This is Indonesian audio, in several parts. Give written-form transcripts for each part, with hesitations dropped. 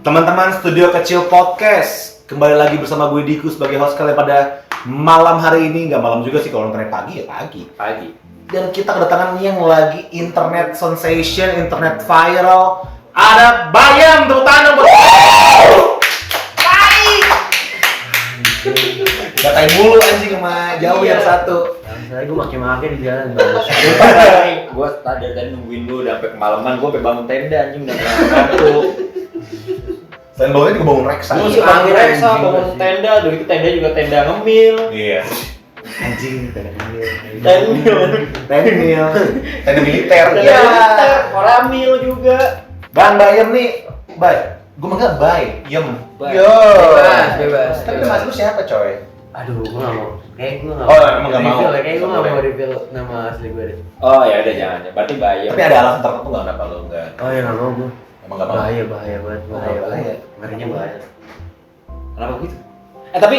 Teman-teman Studio Kecil Podcast, kembali lagi bersama gue Diku sebagai host kalian pada malam hari ini. Nggak malam juga sih, kalau nontonnya pagi ya pagi. Dan kita kedatangan yang lagi internet sensation, internet viral. Ada Bayam, tepuk tangan buat Gatain mulu anjing sama jauh yang satu. Saya gue makin di jalan. Gue tadi nungguin lu udah sampai kemalaman, gue sampai bangun tenda anjing udah ngantuk. Selain bangunnya juga bangun reksa. Gue sih bangun reksa, bangun tenda, udah gitu tenda juga tenda ngemil. Iya. Anjing, tenda militer. Iya. Koramil juga. Bang Bayam nih, Bay. Gue manggil Bay, Yem. Yo. Bebas. Tapi mas lu siapa, coy? Aduh, gue nggak mau. Kayak gue nggak Oh, emang nggak mau? Kayak gue nggak mau reveal nama asli gue deh. Oh ya udah jangan. Berarti Bayam. Tapi ada alasan tertentu nggak kenapa lu nggak? Oh ya nggak mau gue. Emang nggak mau? Bahaya banget. Bahaya. Ngerinya bahaya. Kenapa begitu? Tapi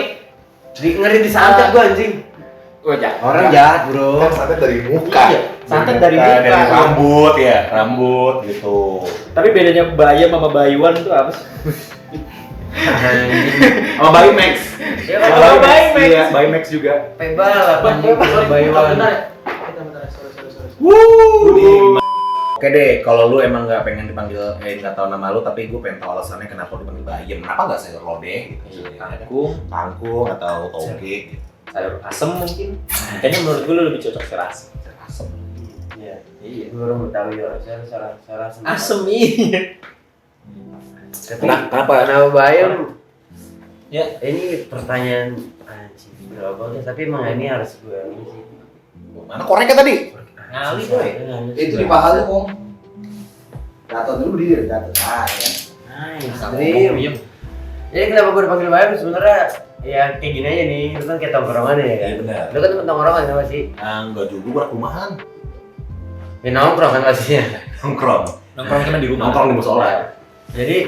Ngeri disantet gue anjing. gue jangan. Orang jahat bro. Kan santet dari muka. Iya, santet dari muka. Dari rambut ya, rambut gitu. Tapi bedanya Bayam sama Bayuan itu apa sih? Sama Bayi Max. Ya kan sama Bayi Max. Iya, Bayi Max juga. Pebal anjing. Bayuan. Oke deh, kalau lu emang nggak pengen dipanggil, nggak tahu nama lu, tapi gue pengen tahu alasannya kenapa lu dipanggil Bayem. Kenapa nggak sayur lodeh gitu? Kangkung atau toge gitu. Sayur asem mungkin. Kayaknya menurut gue lu lebih cocok sayur asem. Asem. Iya. Gue orang Betawi ya. Saya Asem iya. Tapi Kenapa? nama Bayam? Ya. Ini pertanyaan anjing berapa banget. Tapi emang ini harus gue ngisi. Mana koreknya tadi? Ngali boy. Itu di paha lu, Om. Gatot dulu berdiri, gatot. Ah, ya. Nice, dream. Jadi kenapa gue dipanggil Bayam sebenarnya ya kayak gini aja nih, lu kan kayak tongkrongan ya kan? Iya benar. Lu kan temen tongkrongan sama sih? Enggak juga, gue rumahan. Ya nongkrong kan pastinya. Nongkrong. Nongkrong cuma di rumah. Nongkrong di musola. Jadi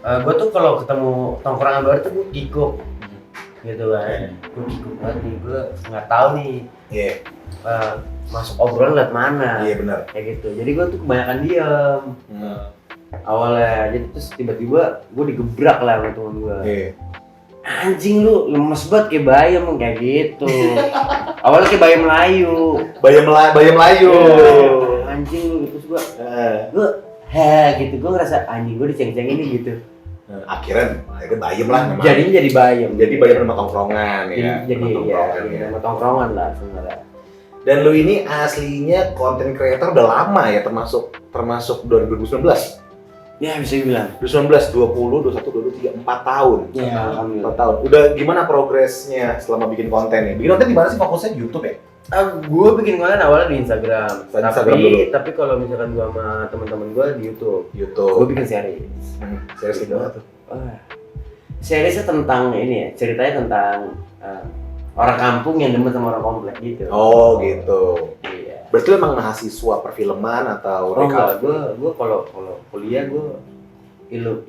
gue tuh kalau ketemu tongkrongan baru tuh gue kikuk gitu kan. Gue kikuk banget nih, gue nggak tahu nih Iya. masuk obrolan lewat mana. Iya benar. Kayak gitu. Jadi gue tuh kebanyakan diem awalnya. Jadi terus tiba-tiba gue digebrak lah sama temen gue. Iya. Anjing lu lemes banget kayak Bayam kayak gitu. Awalnya kayak Bayam Melayu. Bayam Melayu. Anjing lu terus gua gitu. Gua ngerasa anjing gua diceng-cengin ini gitu. Akhirnya Bayam lah memang. Jadinya jadi Bayam. Jadi Bayam nama tongkrongan ya. Jadi Nama ya tongkrongan, ya. nama tongkrongan lah sebenarnya. Dan lu ini aslinya content creator udah lama ya, termasuk 2019. Ya bisa dibilang. 2019, 20, 21, 22, 3, 4 tahun. Ya, 4 tahun. Udah gimana progresnya selama bikin konten ya? Bikin konten di mana sih fokusnya? Di YouTube ya? Gue bikin konten awalnya di Instagram. Instagram dulu. Tapi kalau misalkan gue sama teman-teman gue di YouTube. YouTube. Gue bikin series. Series gimana tuh? Seriesnya tentang ini ya, ceritanya tentang orang kampung yang demen sama orang komplek gitu. Oh gitu. Iya. Berarti lu emang mahasiswa perfilman atau Oh enggak, gue kalau kuliah gue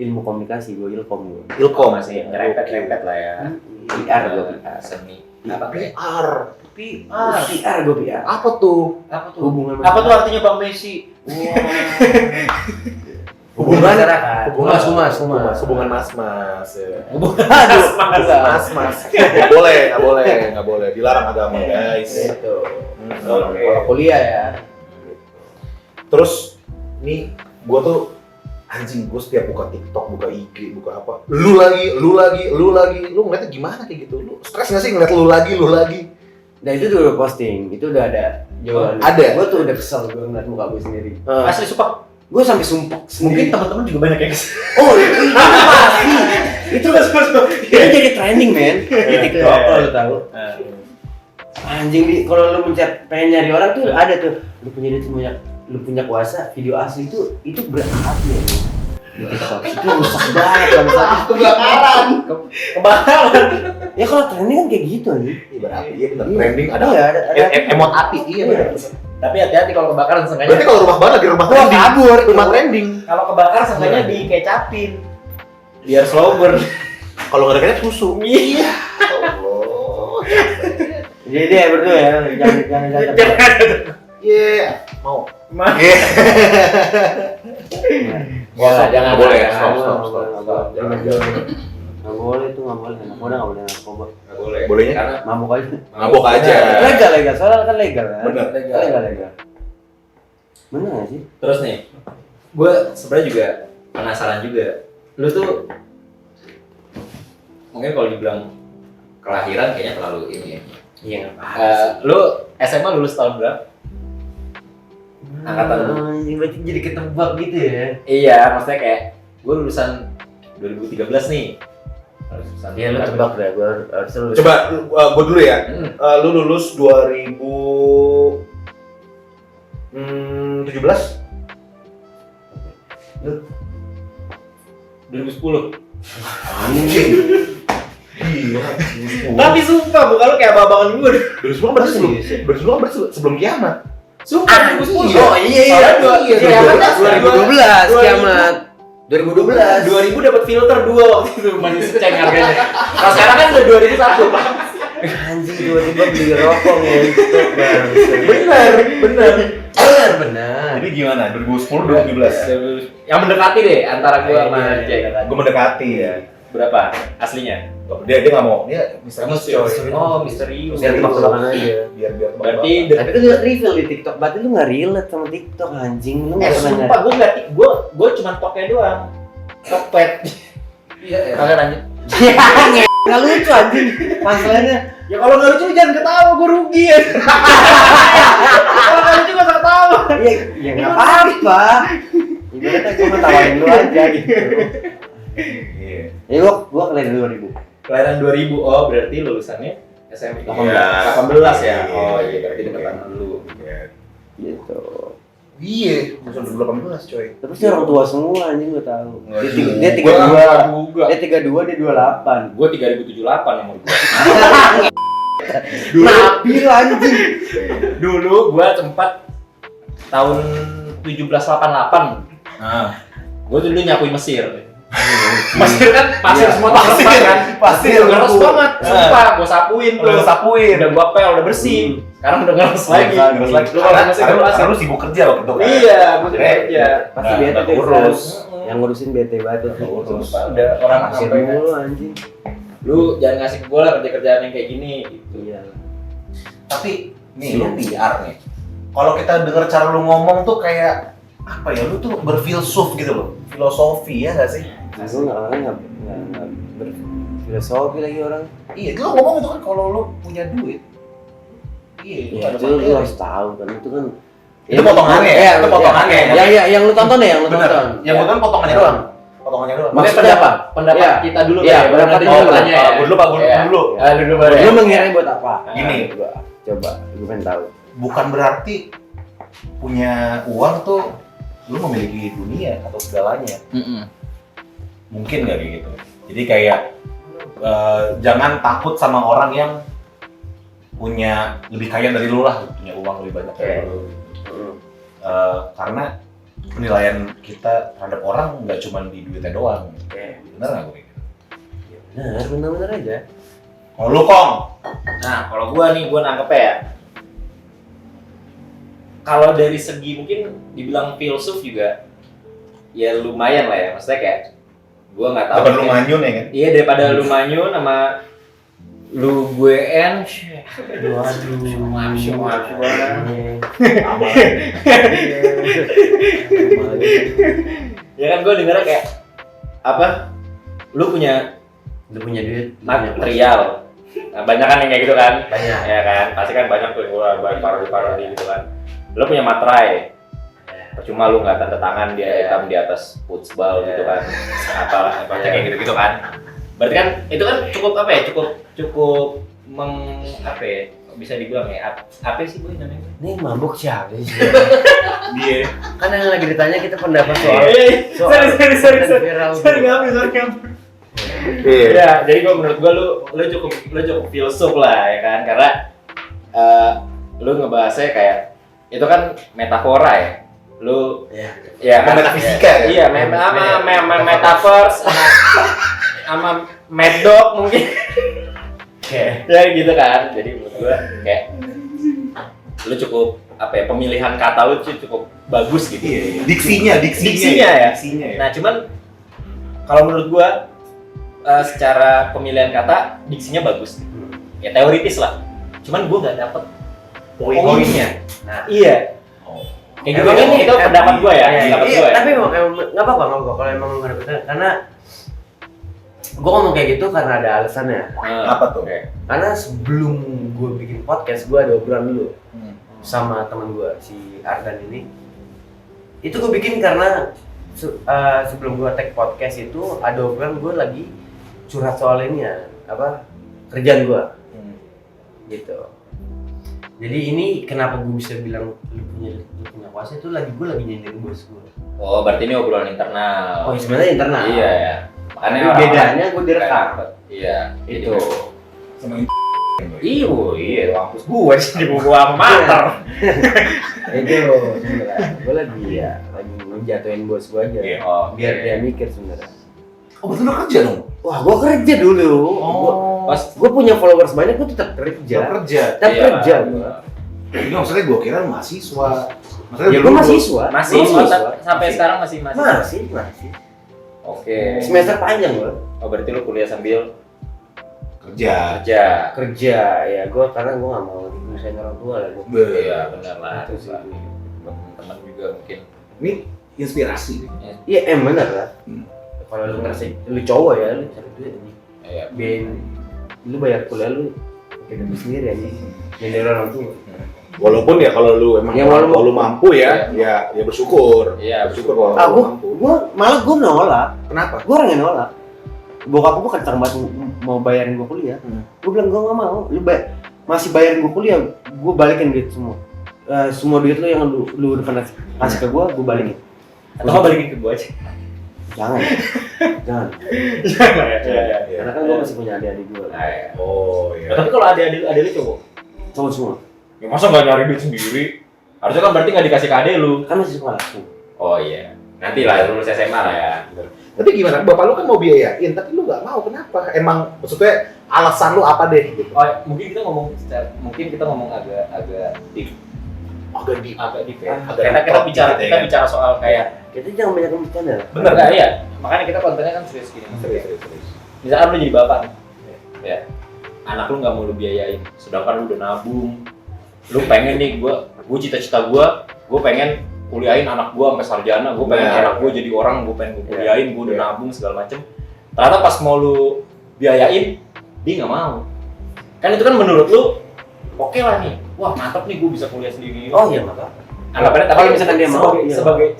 ilmu komunikasi, gue ilkom. Ilkom Masih nyerempet-nyerempet lah ya. PR gue PR. Seni. Apa? PR gue PR. Apa tuh? Apa tuh? Hubungan Apa tuh artinya Bang Messi? Hubungan masyarakat. Hubungan mas-mas. Ya. Aduh, Mas-mas. Nggak boleh. Dilarang agama guys. Gitu. Oke. Kalau kuliah ya. Terus nih gua tuh anjing, gua setiap buka TikTok, buka IG, buka apa, lu lagi, lu ngeliatnya gimana kayak gitu? Lu stres nggak sih ngeliat lu lagi? Nah itu tuh udah posting, itu udah ada jawaban. Ada? Gue tuh udah kesel gue ngeliat muka gue sendiri. Asli sumpah. Gue sampai sumpah. Mungkin teman-teman juga banyak yang Oh itu pasti. Itu jadi trending men. Di TikTok kalau lu tahu. Anjing kalau lu pengen nyari orang tuh ada tuh. Lu punya kuasa video asli itu berat ya. Di TikTok itu rusak banget kan. Kebakaran. Ya kalau trending kan kayak gitu nih. Iya bener, trending ada. Iya ada. Emot api, iya bener. Tapi hati-hati kalau kebakaran Berarti seenggaknya. kalau rumah bala di rumah Gua trending. kabur. Rumah trending. Kalau kebakaran seenggaknya dikecapin. Biar slow burn. Kalau nggak ada kayaknya susu. Iya. Allah. Jadi ya berdua ya, jangan. Iya, mau. Mah. Iya. Jangan boleh. stop. Nggak boleh tuh, nggak boleh. Anak muda nggak boleh narkoba. Nggak boleh. Bolehnya? Karena Mabuk aja. Mabok aja. Legal. Soalnya kan legal kan. Bener. Legal. Bener nggak sih? terus nih, gue sebenarnya juga penasaran juga. Lu tuh mungkin kalau dibilang kelahiran kayaknya terlalu ini ya. Iya. Lu SMA lulus tahun berapa? Angkatan lu? Berarti jadi ketebak gitu ya? Iya, maksudnya kayak gue lulusan 2013 nih. Lulusan Iya, lu tebak deh. Gue harus lulus. Coba gue dulu ya. Hmm. Lu lulus 2017? 2010. Anjing. Gila. Tapi sumpah bukan lu kayak abang-abangan gue. 2010 berarti sebelum kiamat. Sumpah 2010. Oh iya. Iya, Kiamat 2012 kiamat. 2000 dapat filter 2 waktu itu masih seceng harganya. Nah sekarang kan udah 2001. Anjing tiba-tiba beli rokok bener. Jadi gimana? 2010 2017. Yang mendekati deh antara gue sama Jack. Gue mendekati ya. Berapa aslinya? Dia nggak mau. Dia misterius coy. Oh, misterius. Biar tebak-tebakan aja. Biar Berarti Tapi kan udah reveal di TikTok, berarti lu nggak relate sama TikTok anjing. Lu nggak pernah sumpah gue cuma toknya doang. Tokpet. Iya. Kagak lanjut. Nggak lucu anjing. Masalahnya Ya kalau nggak lucu jangan ketawa, gue rugi ya. Kalau nggak lucu nggak usah ketawa. ya nggak apa-apa. Ibaratnya gue mau tawarin lu aja gitu. Iya. Ya gua kelahiran 2000. Kelahiran 2000, oh berarti lulusannya SMP 18 ya? Oh iya, berarti deketan dulu. Gitu. Iya, lulusan 2018 coy. Terus dia orang tua semua anjing gua tahu. Dia Juga. 32, dia 28. Gue 3078 nomor gue. Nabil anjing. Dulu gue sempat tahun 1788. Nah, Gue dulu nyapuin Mesir. Mesir kan pasir Iya. semua pasir kan? pasir, Ngeres banget. Sumpah, gue sapuin tuh. udah sapuin. Udah gue pel, udah bersih. Sekarang udah ngeres lagi. Terus lagi. Lu kalau Mesir Karena pasir. lu sibuk kerja waktu itu kan. Iya, gue sibuk Makanya kerja. Pasti Nggak bete tuh urus. Yang ngurusin bete banget tuh. Urus. Udah orang Pasir sampai mulu anjing. lu jangan ngasih ke gue lah kerja-kerjaan yang kayak gini gitu. Iya. Tapi nih lu PR nih. Kalau kita denger cara lu ngomong tuh kayak apa ya? Lu tuh berfilsuf gitu loh. Filosofi ya nggak sih? Aku nggak berfilosofi lagi orang. Iya, itu lu ngomong itu kan kalau lu punya duit. Iya, Ya itu lu harus tahu kan itu kan. Itu potongannya ya? Itu potongannya ya? Yang lu tonton ya, yang lu Bener. tonton. Yang gua kan potongannya doang. Potongannya doang. Maksudnya apa? Pendapat Iya. kita dulu Iya, kayak pendapat nanti dulu. gua tanya ya. Gua dulu, Pak. Gua Iya. dulu. Lu dulu baru. Lu mengira buat apa? Gini. Coba, gue pengen tahu. Bukan berarti punya uang tuh lu memiliki dunia atau segalanya. Mungkin nggak kayak gitu. Jadi kayak jangan takut sama orang yang punya lebih kaya dari lu lah, punya uang lebih banyak dari lu. Karena penilaian kita terhadap orang nggak cuma di duitnya doang. Bener nggak gue? Benar aja. Kalau lu Kong, Nah, kalau gua nih, gua nangkep ya. Kalau dari segi mungkin dibilang filsuf juga, ya lumayan lah ya. Maksudnya kayak, gua nggak tahu. daripada lu manyun ya kan? Iya, daripada lu manyun sama lu gue-en. Ya kan gua dengernya kayak apa? Lu punya duit. material. Nah, banyak kan yang kayak gitu kan? Banyak. Ya kan? Pasti kan banyak tuh gua parodi gitu kan. Lu punya materai. Percuma lu nggak tanda tangan dia hitam di atas football gitu kan. Apa kayak gitu kan. Berarti kan itu kan cukup apa ya? Cukup apa ya? Bisa dibilang ya. Apa sih boy namanya? Ini mabuk siapa sih? Dia. Kan yang lagi ditanya kita pendapat soal Sorry. viral. Sorry ngambil. Ya, jadi menurut gua lu cukup filsuf lah ya kan, karena lu ngebahasnya kayak itu kan metafora ya. Lu ya kan Metafisika ya? Iya, metaverse sama Mad Dog mungkin. Ya gitu kan. Jadi menurut gua kayak lu cukup apa ya, pemilihan kata lu cukup bagus gitu. Iya. Diksinya ya. Diksinya ya. Nah, cuman kalau menurut gua secara pemilihan kata diksinya bagus. Ya teoritis lah. Cuman gua nggak dapet poinnya. Nah, iya. Kayak gitu kan itu pendapat gua ya. Pendapat gua ya. Tapi emang nggak apa-apa kalau emang nggak dapet, karena gue ngomong kayak gitu karena ada alasannya. Apa tuh? Karena sebelum gue bikin podcast, gue ada obrolan dulu sama teman gue si Ardan ini. Itu gue bikin karena sebelum gue tag podcast itu ada obrolan gue lagi curhat soal ini ya, apa kerjaan gue, gitu. Jadi ini kenapa gue bisa bilang lu punya kuasa itu gue lagi nyindir bos gue. Oh, berarti ini obrolan internal. Oh, sebenarnya internal. Iya ya. Makanya bedanya gue direkam. Iya, itu. Sama iya, kampus gue di buku amater. Itu sebenarnya gue lagi ngejatuhin bos gue aja. Biar dia mikir sebenarnya. Oh, betul lo kerja dong? Wah, gue kerja dulu. Pas gue punya followers banyak, gue tetap kerja. Tetap kerja gue. Ini maksudnya gue kira mahasiswa. Ya gue mahasiswa. Sampai sekarang masih. Masih. Oke. Semester panjang gue. Oh, berarti lu kuliah sambil kerja. Ya gue karena gue nggak mau nyusahin orang tua lah. Iya, benar lah. Itu sih. Teman juga mungkin. Ini inspirasi. Iya, benar lah. Kalau lu ngerasa lu cowok ya, lu cari duit nih. Iya. Biarin lu bayar kuliah lu pakai duit sendiri aja. Nyindir orang tua. Walaupun ya kalau lu emang Ya, kalau lu mampu ya bersyukur. Iya, bersyukur kalau lu mampu. Gue nolak. Kenapa? Gue orang yang nolak. Bokap gue kencang banget mau bayarin gue kuliah. Gue bilang gue nggak mau. Lu masih bayarin gue kuliah, gue balikin duit semua. Semua duit lu yang lu udah pernah kasih ke gue balikin. Atau balikin ke gue aja. Jangan. Iya. Karena kan gue masih punya adik-adik gue. Oh iya. Tapi kalau ada lu cowok, Cowok semua. ya masa nggak nyari duit sendiri? Harusnya kan berarti nggak dikasih ke adek lu. Kan masih sekolah. Oh iya. Nanti lah lulus SMA lah ya. Tapi gimana? Bapak lu kan mau biayain, tapi lu nggak mau. Kenapa? Emang maksudnya alasan lu apa deh? Gitu. Oh, mungkin kita ngomong agak deep. Agak deep ya. Kita bicara soal kayak Kita jangan banyak bercanda. bener nggak ya? Makanya kita kontennya kan serius gini. Serius. Misalkan lu jadi bapak nih, ya, anak lu nggak mau lu biayain, sedangkan lu udah nabung, lu pengen nih, gue cita-cita gue pengen kuliahin anak gue sampai sarjana, gue pengen anak gue jadi orang, gue pengen kuliahin, gue udah nabung segala macem. Ternyata pas mau lu biayain, dia nggak mau. Kan itu kan menurut lu, oke lah nih, wah mantap nih gue bisa kuliah sendiri. Oh iya nggak apa-apa. Anggapannya, tapi kalau misalkan dia mau,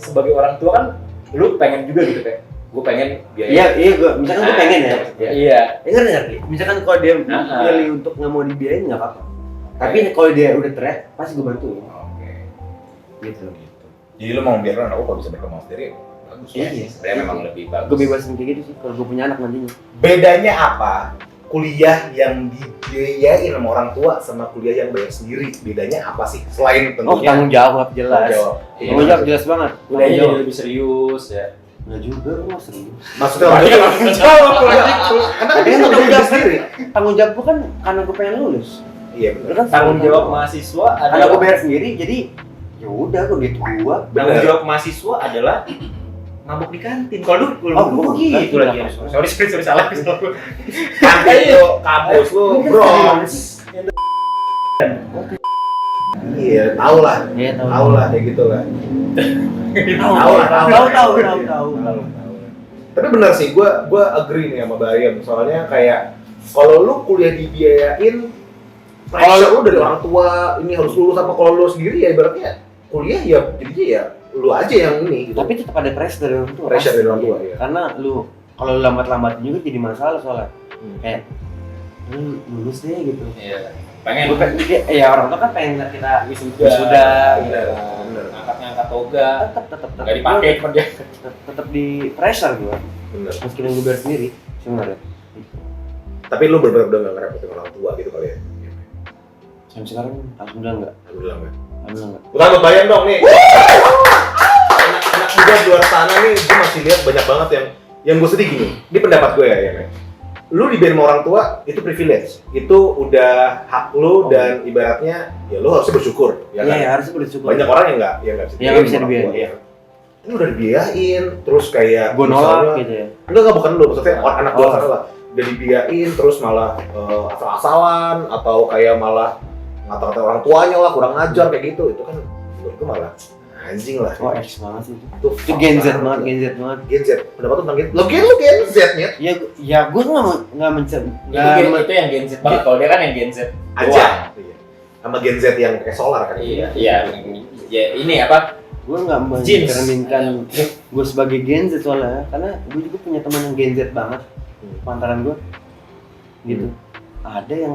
sebagai orang tua kan, lu pengen juga gitu kayak, gue pengen biayain. Iya, misalkan gue pengen ya. Iya. Ngerti. Misalkan kalau dia milih untuk nggak mau dibiayain nggak apa-apa. Tapi kalau dia udah teriak, pasti gue bantuin. Oke. Gitu. Jadi lu mau biarkan anakku kalau bisa berkembang sendiri, bagus. Iya. Sebenarnya memang lebih bagus. Gue bebasin kayak gitu sih kalau gue punya anak nantinya. Bedanya apa? Kuliah yang dibiayain sama orang tua sama kuliah yang bayar sendiri, bedanya apa sih? Selain tentunya Tanggung jawab jelas. Tanggung jawab jelas banget. Udah jadi lebih serius ya. Nggak juga, gue mau serius. Maksudnya tanggung jawab karena Tapi kan tanggung jawab sendiri. Tanggung jawab gue kan karena gue pengen lulus. Iya benar. Kan Tanggung jawab mahasiswa karena adalah gue bayar sendiri, jadi ya udah gue duit gue. tanggung jawab mahasiswa adalah mabuk di kantin. Kalau lu gitu lagi. Sorry salah. Kantin itu kampus lu, bro. Iya, tahu lah. Iya, Tahu lah kayak gitu lah. Tahu. Tapi benar sih, gue agree nih sama Bayam. Soalnya kayak kalau lu kuliah dibiayain, pressure lu dari orang tua, ini harus lulus apa kalau lu sendiri ya ibaratnya kuliah ya jadinya ya lu aja yang ini gitu. Tapi tetap ada pressure dari orang tua. Pressure dari orang tua ya. Karena lu kalau lu lambat-lambatin juga jadi masalah soalnya. Kayak lu lulus deh gitu. Iya. Pengen orang tua kan pengen kita wisuda gitu. Bener. Ngangkat toga. Tetap Enggak dipakai cuma dia. tetap di pressure gua. Bener. Meskipun gue bayar sendiri sebenarnya. Tapi lu bener-bener udah gak ngerepotin orang tua gitu kali ya? Sampai sekarang alhamdulillah enggak. Alhamdulillah enggak. Alhamdulillah. Bukan Bayam dong nih. Anak muda di luar sana nih, gue masih lihat banyak banget yang gue sedih gini. Ini pendapat gue ya, men. lu dibiarin sama orang tua itu privilege, itu udah hak lu dan ibaratnya ya lu harusnya bersyukur, ya kan? Iya, harusnya bersyukur. Banyak orang yang nggak bisa Yang nggak bisa sama orang dibiayain, tua, iya. Ini udah dibiayain, terus kayak Gue nolak gitu ya. enggak bukan lu, maksudnya anak gua sana lah udah dibiayain terus malah asal-asalan atau kayak malah ngata-ngata orang tuanya lah kurang ngajar kayak gitu, itu kan menurut gua malah anjing lah. Oh, X banget sih itu. Itu Gen Z banget, Gen Z banget. Gen Z, pendapat lu tentang Gen Z? Lu Gen Z nya? Ya gue nggak mencet. Itu yang Gen Z banget. Kalau dia kan yang Gen Z Aja. doang. Iya. Sama Gen Z yang pakai solar kan? Iya. Ya ini apa? Gue nggak mencerminkan gue sebagai Gen Z soalnya, karena gue juga punya teman yang Gen Z banget, pantaran gue, gitu. Ada yang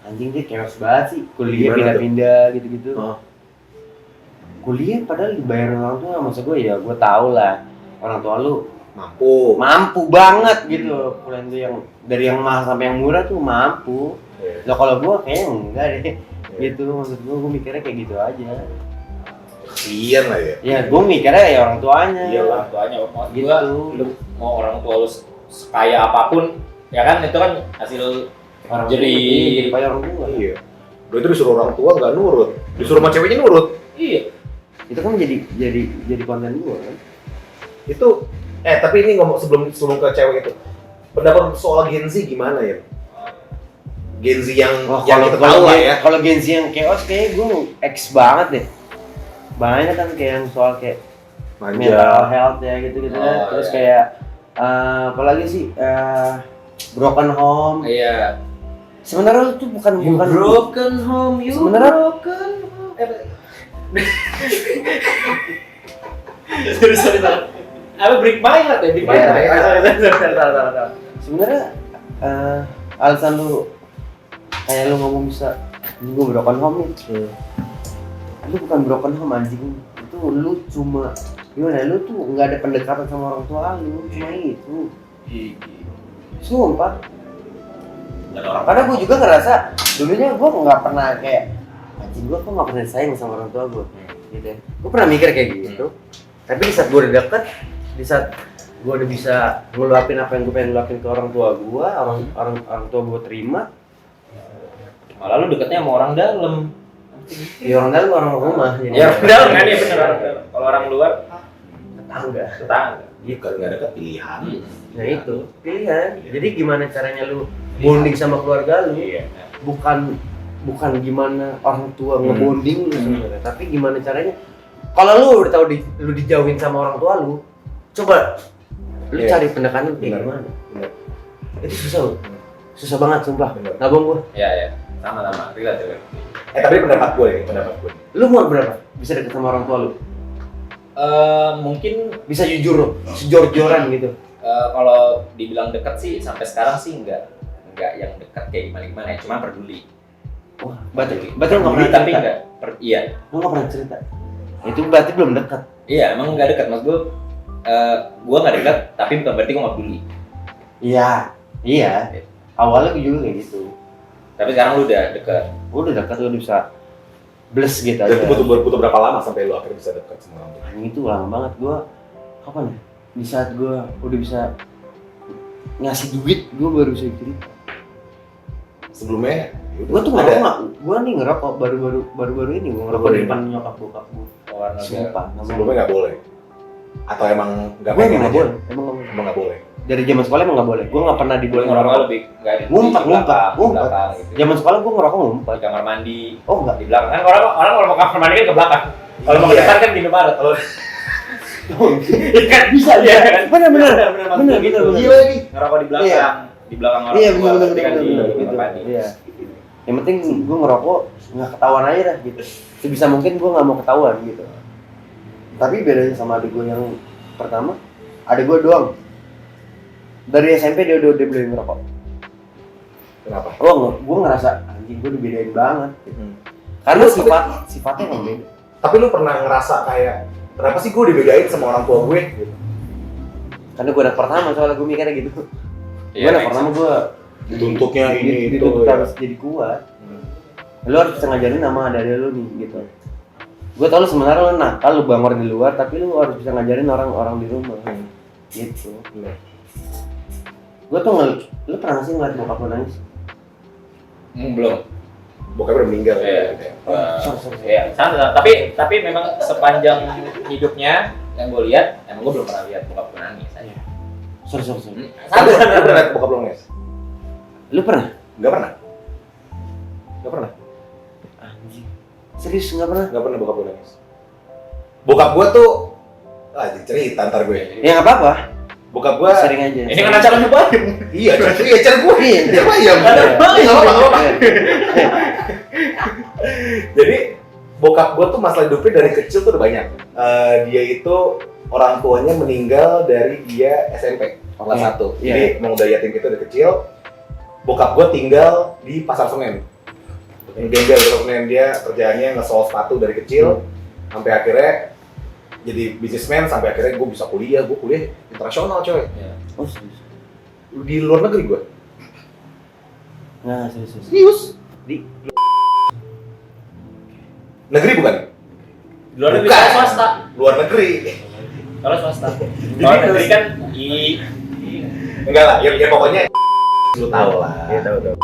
anjing dia chaos banget sih, kuliah Gimana pindah-pindah gitu-gitu. Oh. Kuliah padahal dibayar orang tua, maksud gue ya gue tau lah orang tua lu mampu banget gitu. Kuliah itu yang dari yang mahal sampai yang murah tuh mampu. Iya. Lah kalau gue kayaknya enggak deh, gitu. Maksud gue mikirnya kayak gitu aja. Kasian lah ya. Ya gue mikirnya ya orang tuanya. Iya orang tuanya. Mau Gitu. lu mau orang tua lu sekaya apapun, ya kan itu kan hasil Orang Jadi- payah orang tua. Iya. Lu itu disuruh orang tua nggak nurut, disuruh sama ceweknya nurut. Iya. Itu kan jadi konten gue kan. Itu tapi ini ngomong sebelum ke cewek itu, pendapat soal Gen Z gimana ya? Gen Z yang kita tahu lah ya. Kalau Gen Z yang chaos kayaknya gue X banget deh. Banyak kan kayak yang soal kayak mental health ya gitu-gitu kan. Oh, Terus iya. kayak apalagi sih broken home. Iya. Sebenarnya itu bukan broken home, you Sebenarnya- broken home. Sorry. Apa break my heart ya? Break my Iya, heart. iya. Sebenarnya alasan lu kayak lu ngomong bisa gue broken home nih. Lu bukan broken home anjing. Itu lu cuma gimana ya, lu tuh nggak ada pendekatan sama orang tua lu, cuma itu. Sumpah. Karena gue juga ngerasa dulunya gue nggak pernah kayak anjing, gue kok nggak pernah sayang sama orang tua gue, gitu ya. Gue pernah mikir kayak gitu. Tapi di saat gue udah deket, di saat gue udah bisa ngeluapin apa yang gue pengen ngeluapin ke orang tua gue, orang tua gue terima. Malah lu deketnya sama orang dalam. Ya orang dalam orang rumah. Jadi Ya orang dalam kan ya bener orang dalam. Kalau orang luar tetangga. Iya, nggak ada pilihan. Nah itu pilihan. Jadi gimana caranya lu bonding sama keluarga lu? Iya. Bukan gimana orang tua ngebonding lu sebenarnya, tapi gimana caranya kalau lu udah tahu lu dijauhin sama orang tua lu, coba lu cari pendekatan kayak gimana. Itu susah banget sumpah. Nggak bohong gua. Iya. Sama-sama. Relate. Tapi pendapat gue. Lu umur berapa bisa deket sama orang tua lu? Mungkin Bisa jujur lu, sejor-joran gitu. kalau dibilang dekat sih sampai sekarang sih enggak yang dekat kayak gimana ya, cuma peduli. Wah, berarti lu nggak pernah Tapi cerita. enggak iya. Lu nggak pernah cerita. Itu berarti belum dekat. Iya, emang enggak dekat. Maksud gue enggak dekat, tapi bukan berarti gue enggak peduli. Iya. Awalnya gue juga kayak gitu. Tapi sekarang lu udah dekat. Udah dekat, lu bisa bless gitu Dan aja. itu butuh berapa lama sampai lu akhirnya bisa dekat sama orang tua? Itu lama banget. Gua kapan ya? Di saat gua udah bisa ngasih duit, gua baru bisa cerita. Sebelumnya Gua tuh ngerokok, gua nih ngerokok baru ini gua ngerokok di depan nyokap bokap gua. Warna Sumpah, sebelumnya nggak boleh. Atau emang nggak Gua pengen emang aja? nggak boleh, emang nggak boleh. Emang nggak boleh. Dari zaman sekolah emang nggak boleh. Gua nggak pernah dibolehin ngerokok ngerokok. lebih enggak di Ngumpet. belakang gitu. Zaman sekolah gua ngerokok ngumpet. Di kamar mandi, Oh enggak. di belakang. Kan orang kalau mau kamar mandi kan ke belakang. Kalau mau ke Iya. depan kan gini banget. Kalau Kan bisa ya. Bener. Bener gitu. Gila nih. Ngerokok di belakang. Iya. Di belakang orang Iya tua, bener berarti kan di gitu. kamar mandi. Iya. Yang penting gua ngerokok nggak ketahuan aja dah gitu. Sebisa mungkin gua nggak mau ketahuan gitu. Tapi bedanya sama adik gua yang pertama, adik gua doang. Dari SMP dia udah beli ngerokok. Kenapa? Gua ngerasa anjing gua dibedain banget. Karena Lu- sifatnya yang beda. Tapi lu pernah ngerasa kayak kenapa sih gue dibedain sama orang tua gue? Gitu. Karena gua anak pertama soalnya gua mikirnya gitu. Gua anak pertama gua Dituntutnya ini itu. dituntut Ya. harus jadi kuat. Lu harus bisa ngajarin sama adik-adik lu nih gitu. Gue tau lu sebenarnya lu nakal, lu bangor di luar, tapi lu harus bisa ngajarin orang-orang di rumah. Gitu. Bener. Gue tuh lu pernah nggak sih ngeliat bokap lu nangis? Belum. Bokapnya udah meninggal. Iya. Sorry. Iya, sama. Tapi memang sepanjang hidupnya yang gue lihat, emang gue belum pernah lihat bokap gue nangis. Sorry. Lu pernah lihat bokap lu nangis? Lu pernah? Nggak pernah. Anjing. Serius nggak pernah? Nggak pernah bokap lu nangis. Bokap gua tuh, cerita ntar gue. Ya nggak apa-apa. Bokap gua Sering aja. Ini kan acara nyobain. Iya, acara gue. Iya. Coba ya. Nggak apa-apa. Jadi bokap gue tuh masalah hidupnya dari kecil tuh udah banyak. Dia itu orang tuanya meninggal dari dia SMP kelas 1. Iya. Jadi emang udah yatim gitu dari kecil. Bokap gue tinggal di Pasar Senen. Gembel Pasar Senen, dia kerjaannya nge-sol sepatu dari kecil sampai akhirnya jadi bisnismen, sampai akhirnya gue bisa kuliah. Gue kuliah internasional coy. Oh serius? Di luar negeri gue. Nah serius. Serius? Di Negeri bukan? Luar negeri Bukan. swasta. Luar negeri. Kalau swasta. Luar negeri kan Enggak lah, ya pokoknya lu tahu lah. Iya tahu.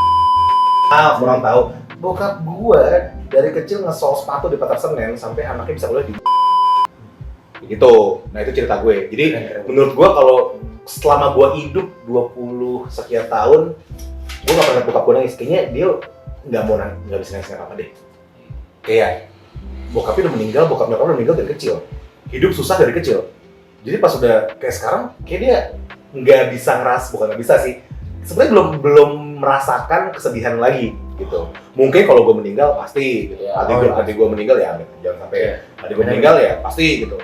Kurang tahu. Bokap gua dari kecil nge-sol sepatu di Pasar Senen sampai anaknya bisa kuliah di gitu. Nah, itu cerita gue. Jadi menurut gua kalau selama gua hidup 20 sekian tahun, gua enggak pernah bokap gua nangis. Kayaknya dia enggak bisa nangis apa-apa deh. Kayak bokapnya udah meninggal, bokap nyokapnya udah meninggal dari kecil. Hidup susah dari kecil. Jadi pas udah kayak sekarang, kayak dia nggak bisa bukan nggak bisa sih. Sebenarnya belum merasakan kesedihan lagi gitu. Mungkin kalau gue meninggal pasti, gitu. Adik gue meninggal ya, jangan sampai adik gue meninggal ya pasti gitu.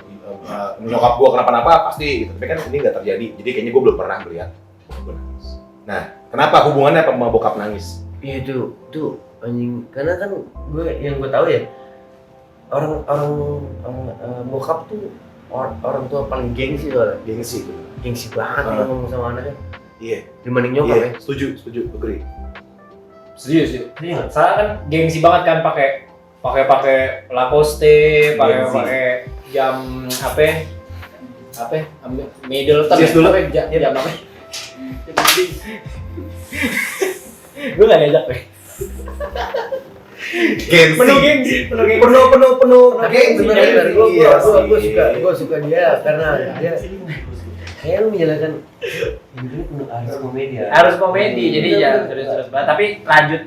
Nyokap gue kenapa-napa pasti gitu. Tapi kan ini nggak terjadi. Jadi kayaknya gue belum pernah melihat bokap gue nangis. Nah, kenapa hubungannya sama bokap nangis? Iya tuh anjing. Karena kan yang gue tahu ya orang bokap tuh orang tua paling gengsi soalnya. Gengsi banget dia ngomong sama anaknya. Iya. Dibanding nyokap ya. Setuju, agree. Setuju. Iya. Soalnya kan gengsi banget kan pakai Lacoste, pakai jam apa? Middleton. Cheers dulu. Jam apa? Gue nggak diajak deh. Gengsi. Penuh gengsi. Penuh Tapi gengsi. bener Iya gue suka dia karena dia kayak lu menjalankan hidup ini penuh harus komedi. Jadi ya terus banget. Tapi lanjut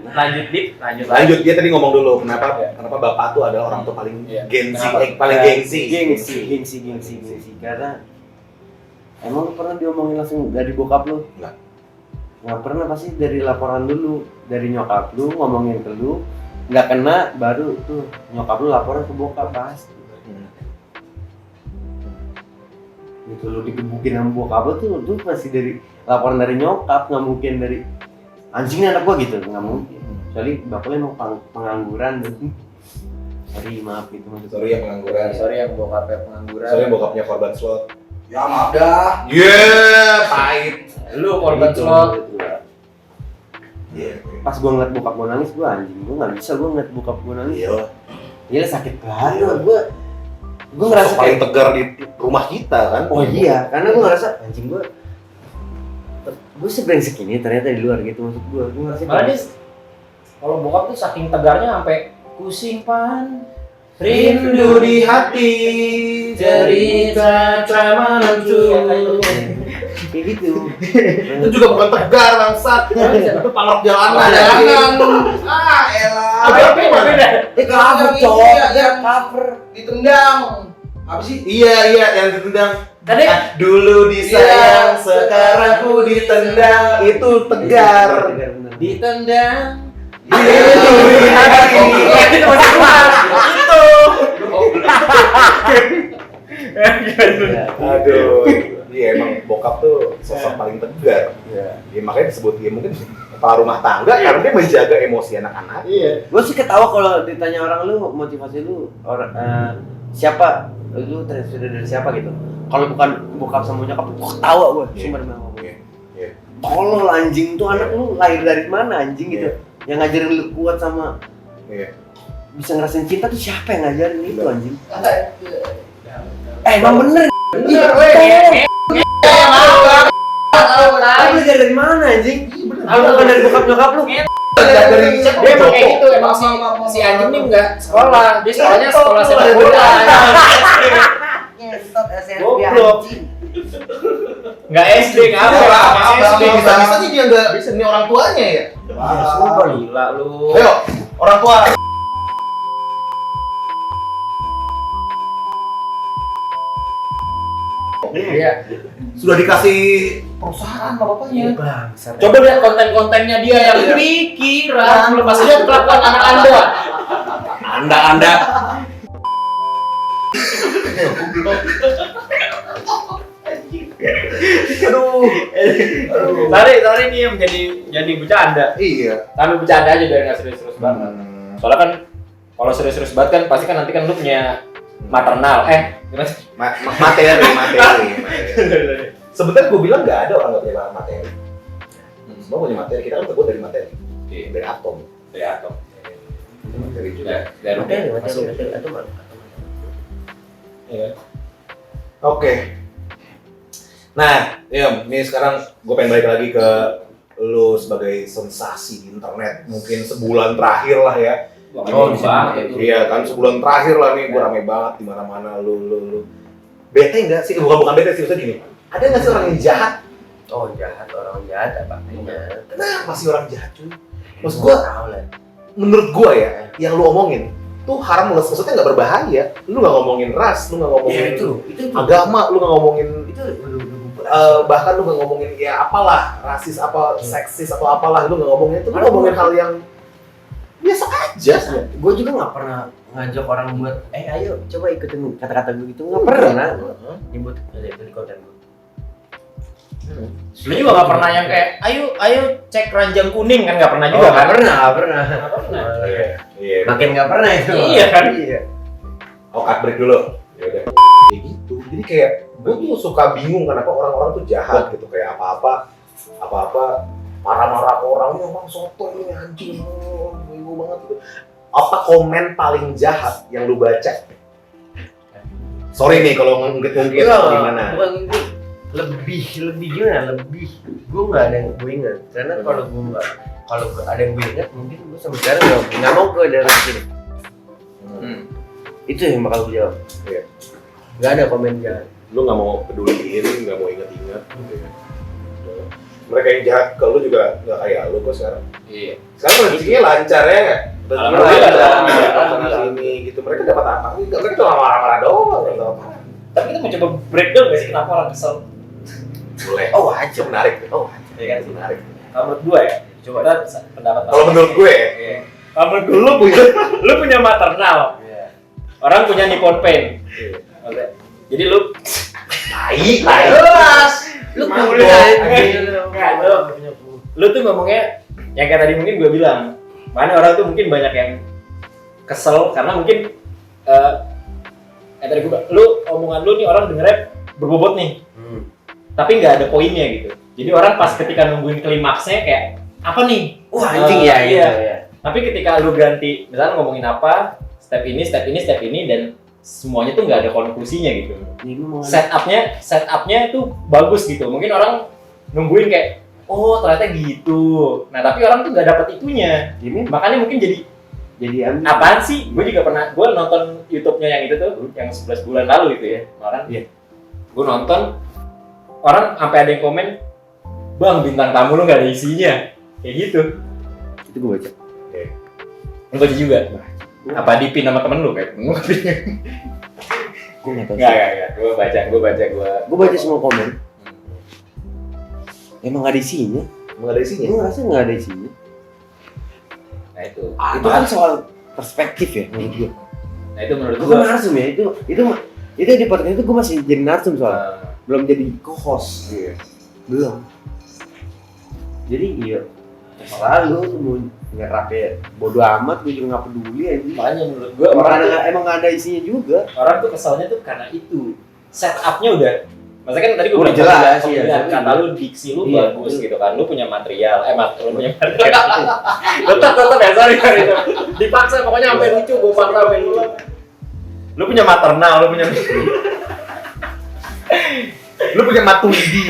Lanjut, dia tadi ngomong dulu kenapa bapak tuh adalah orang tuh paling gengsi, paling gengsi. Karena emang lu pernah diomongin langsung dari bokap lu? Nggak pernah, pasti dari laporan dulu dari nyokap lu ngomongin ke lu, nggak kena baru tuh nyokap lu laporan ke bokap pasti. Gitu lu digebukin sama bokap lu tuh pasti dari laporan dari nyokap, nggak mungkin dari anjingnya anak gua gitu, nggak mungkin. Soalnya bapaknya mau pengangguran gitu. Sorry maaf gitu maksudnya. Sorry yang pengangguran. Sorry yang bokapnya pengangguran. Sorry yang bokapnya korban slot. Ya maaf dah. Pahit. Lu korban slot. Pas gua ngeliat bokap gua nangis, gua anjing, gua nggak bisa gua ngeliat bokap gua nangis. Iya sakit banget. Gua ngerasa paling tegar di rumah kita kan. Oh iya, karena gua ngerasa anjing gua sebrengsek ini ternyata di luar gitu maksud gua ngerasa. Malah dia kalau bokap tuh saking tegarnya sampai kusing pan. Rindu di hati, cerita menuju. Kayak gitu. Itu juga bukan tegar bangsat. Itu pangrok jalanan. Elah. Beda. Cover cowok, cover Ditendang. Apa sih? Iya yang ditendang. Tadi dulu disayang, sekarang ku ditendang. Itu tegar. ditendang. Itu masih kurang. Itu. Aduh. Iya emang bokap tuh sosok paling tegar. Iya. Ya, makanya disebut dia mungkin kepala rumah tangga karena dia menjaga emosi anak-anak. Iya. Gue sih ketawa kalau ditanya orang lu motivasi lu siapa? Lu terinspirasi dari siapa gitu? Kalau bukan bokap sama nyokap tuh ketawa gue. Sumpah demi Allah. Iya. Tolol anjing tuh anak lu lahir dari mana anjing gitu. Yang ngajarin lu kuat sama bisa ngerasain cinta tuh siapa yang ngajarin itu anjing? Emang bener. Bener, weh. Lu dari dari mana anjing? Iya, Bukan dari bokap nyokap lu. Dari siapa? Dia emang kayak Joko. gitu, emang si anjing ini enggak sekolah. Dia sekolahnya sekolah sepak bola. Ngentot SMP Goblok. anjing. Enggak SD, enggak apa. SD Bisa dia nggak bisa nih orang tuanya ya. Sumpah gila lu. Ayo, orang tua. Iya. Sudah dikasih perusahaan sama bapaknya. Bangsat. Coba lihat konten-kontennya dia yang pikiran. Lepas lihat kelakuan anak Anda. Anda. Aduh. Tari ini yang jadi bercanda. Iya. Tapi bercanda aja biar nggak serius-serius banget. Soalnya kan kalau serius-serius banget kan pasti kan nanti kan lu punya maternal. Gimana sih? Materi. Sebenarnya gue bilang nggak ada orang nggak punya materi. Semua punya materi. Kita kan terbuat dari materi. Iya. Dari atom. Dari atom. Materi juga. Dari Materi itu mah. Iya. Oke. Nah, ini sekarang gue pengen balik lagi ke lu sebagai sensasi di internet. Mungkin sebulan terakhir lah ya. Oh, banget itu. Iya kan, sebulan terakhir lah nih gue rame banget di mana-mana lu. Bete nggak sih? Bukan bete sih, maksudnya gini. Ada nggak sih orang yang jahat? Oh jahat, orang jahat apa? Kenapa sih orang jahat cuy? Maksud gue, tahu lah. menurut gue ya, yang lu omongin tuh harmless, maksudnya nggak berbahaya. Lu nggak ngomongin ras, lu nggak ngomongin Iya itu agama, lu nggak ngomongin itu bahkan lu nggak ngomongin ya apalah rasis apa seksis atau apalah, lu nggak ngomongin itu, lu ngomongin hal yang biasa aja. Gue juga nggak pernah ngajak orang buat ayo coba ikutin kata-kata gue gitu, nggak pernah nyebut itu di konten gue. Lu juga nggak pernah yang kayak ayo cek ranjang kuning kan nggak pernah juga kan? Nggak pernah. Iya. Makin nggak pernah itu. Iya kan? Iya. Oh, cut break dulu. Ya udah. Kayak gitu. Jadi kayak gue tuh suka bingung kenapa orang-orang tuh jahat gitu, kayak apa-apa marah-marah ke orang, ini emang soto ini anjing, bingung banget gitu. Apa komen paling jahat yang lu baca? Sorry nih kalau ngungkit-ngungkit gimana? Bukan itu. Lebih gimana? Gue nggak ada yang gue ingat. Karena kalau ada yang gue ingat, mungkin gue sampai sekarang nggak mau ke daerah sini. Itu yang bakal gue jawab. Iya. Nggak ada komen jahat. Lu nggak mau peduliin, nggak mau inget-inget gitu ya. Mereka yang jahat ke lu juga nggak kayak lu kok sekarang. Iya. Sekarang rezekinya lancar ya nggak? Alhamdulillah. Sana sini gitu. Mereka dapat apa? Enggak, mereka cuma marah-marah doang. Nggak tahu apa. Tapi kita mau coba breakdown nggak sih kenapa orang kesel? Boleh. Oh wajar. Menarik. Iya kan? Menarik. Kalau menurut gue ya, coba pendapat. Kalau menurut gue, Iya. Kalau menurut gue lu punya maternal, Iya. orang punya nippon pain. Maksudnya, jadi lu tai. Lu Mantap. lu tuh ngomongnya yang kayak tadi mungkin gue bilang, mana orang tuh mungkin banyak yang kesel karena mungkin tadi gue bilang, lu omongan lu nih orang dengernya berbobot nih, tapi nggak ada poinnya gitu. Jadi orang pas ketika nungguin klimaksnya kayak apa nih? Wah anjing ya. Tapi ketika lu ganti, misalnya ngomongin apa, step ini, dan semuanya tuh nggak ada konklusinya gitu. Setupnya tuh bagus gitu. Mungkin orang nungguin kayak, oh ternyata gitu. Nah tapi orang tuh nggak dapet itunya. Makanya mungkin jadi apaan sih? Gue juga pernah, gue nonton YouTube-nya yang itu tuh, yang 11 bulan lalu gitu ya. Orang, gue nonton, orang sampai ada yang komen, bang bintang tamu lu nggak ada isinya, kayak gitu. Itu gue baca. Lu baca juga? Apa dipin sama temen lu kayak? Gue nggak tahu. Enggak. Gue baca semua komen. Emang nggak ada isinya? Nggak ada isinya. Gue ngerasa nggak ada isinya. Nah itu. Itu kan soal perspektif ya menurut gue. Nah itu menurut Gue gue. narsum ya itu di podcast itu gue masih jadi narsum soalnya. Belum jadi co-host. Belum. Jadi iya. Terserah lu mau ngerapnya bodo amat, gue juga nggak peduli aja. Makanya menurut gue Emang nggak ada isinya juga. orang tuh kesalnya tuh karena itu setupnya udah. Maksudnya kan tadi gue Udah bilang jelas, pemilihan iya. kata lu, diksi lu Iya, bagus betul. gitu kan. Lu punya material, lu punya material. tetap ya sorry itu. Dipaksa pokoknya sampai lucu, gue paksa sampai lucu. Lu punya maternal, lu punya. Lu punya matuidi.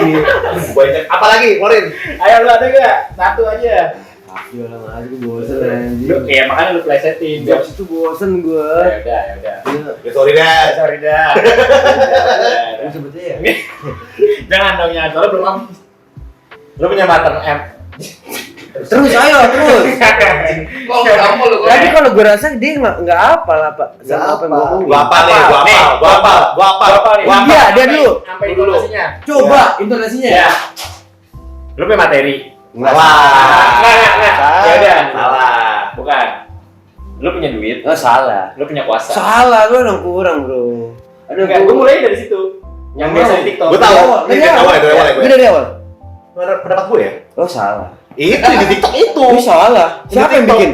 Banyak. Apalagi, Morin? Ayo lu ada nggak? Satu aja. Ayo lah, mas, gue bosen anjing. Ya makanya lu plesetin. Jam situ bosen gue. Ya udah. Ya sorry dah. Sorry dah. Lu sebetulnya ya? Jangan dong ya, soalnya belum habis. Lu punya matern M. Terus ayo, terus. Kok kamu lu? Tapi kalau gue rasa dia nggak apa lah pak. Nggak Sama apa yang gue apa. ngomongin. Gua apal nih, gua apal. Iya, dia dulu. Sampai intonasinya. Coba intonasinya. Ya. Lu punya materi. Salah. Nggak. Ya udah. Salah. Bukan. Lu punya duit. Oh salah. Lu punya kuasa. Salah, lu yang kurang bro. Aduh, Enggak, gue mulai dari situ. Yang biasa di TikTok. Gua tahu. Dari Dari awal, dari awal. Gue dari awal. Pendapat gue ya? Oh salah. Itu di TikTok itu. Lu salah. Siapa yang bikin?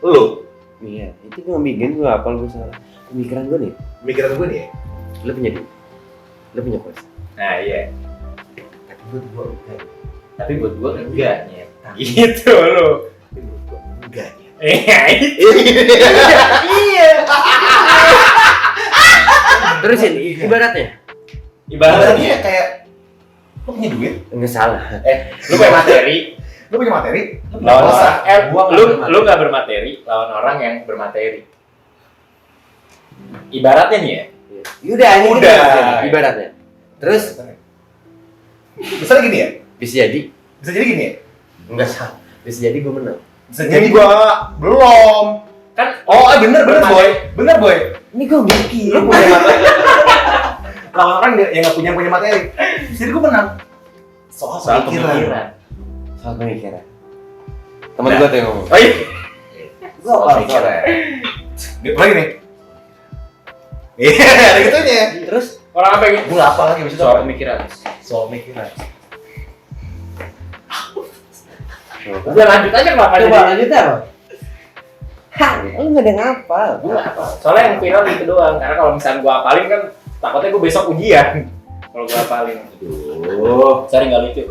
Lu. Iya, itu gue yang bikin, gue apal gue salah. Pemikiran gue nih, Pemikiran gue nih ya. lu punya duit, lu punya kuasa. Nah, iya. Tapi buat gue enggak. Tapi buat gua enggak, nyet. Gitu lu. Enggak ya. Iya. Terusin, ibaratnya? Ibaratnya kayak lu punya duit, Enggak salah. Lu punya materi, lu punya materi, lu punya lawan kuasa. orang. Gua nggak Lu bermateri. lu nggak bermateri, lawan orang yang bermateri. Ibaratnya nih ya. Yaudah, ini kita Udah. terusin, ibaratnya. Terus Misalnya gini ya. bisa jadi? Bisa jadi gini ya. Enggak salah. Bisa jadi gue menang. Bisa jadi gua belum. Kan Bener boy. Bener boy. Ini gue mikir. Lu punya materi. Lawan orang yang nggak punya materi. Jadi gua menang. Soal pemikiran. Soal pemikiran. Temen gue tuh yang ngomong. Oh iya. Gue Soal pemikiran. Lagi nih. Iya, ada gitunya. Terus? Orang apa yang Gua apa lagi bisa soal pemikiran? Soal pemikiran. Udah lanjut aja kenapa Coba jadi? lanjut apa? Hah, lu gak ada yang ngapal. Gua nggak hafal. Soalnya yang viral itu doang. Karena kalau misalnya gua hafalin kan takutnya gua besok ujian. Kalau gua hafalin. Aduh. Cari nggak lucu.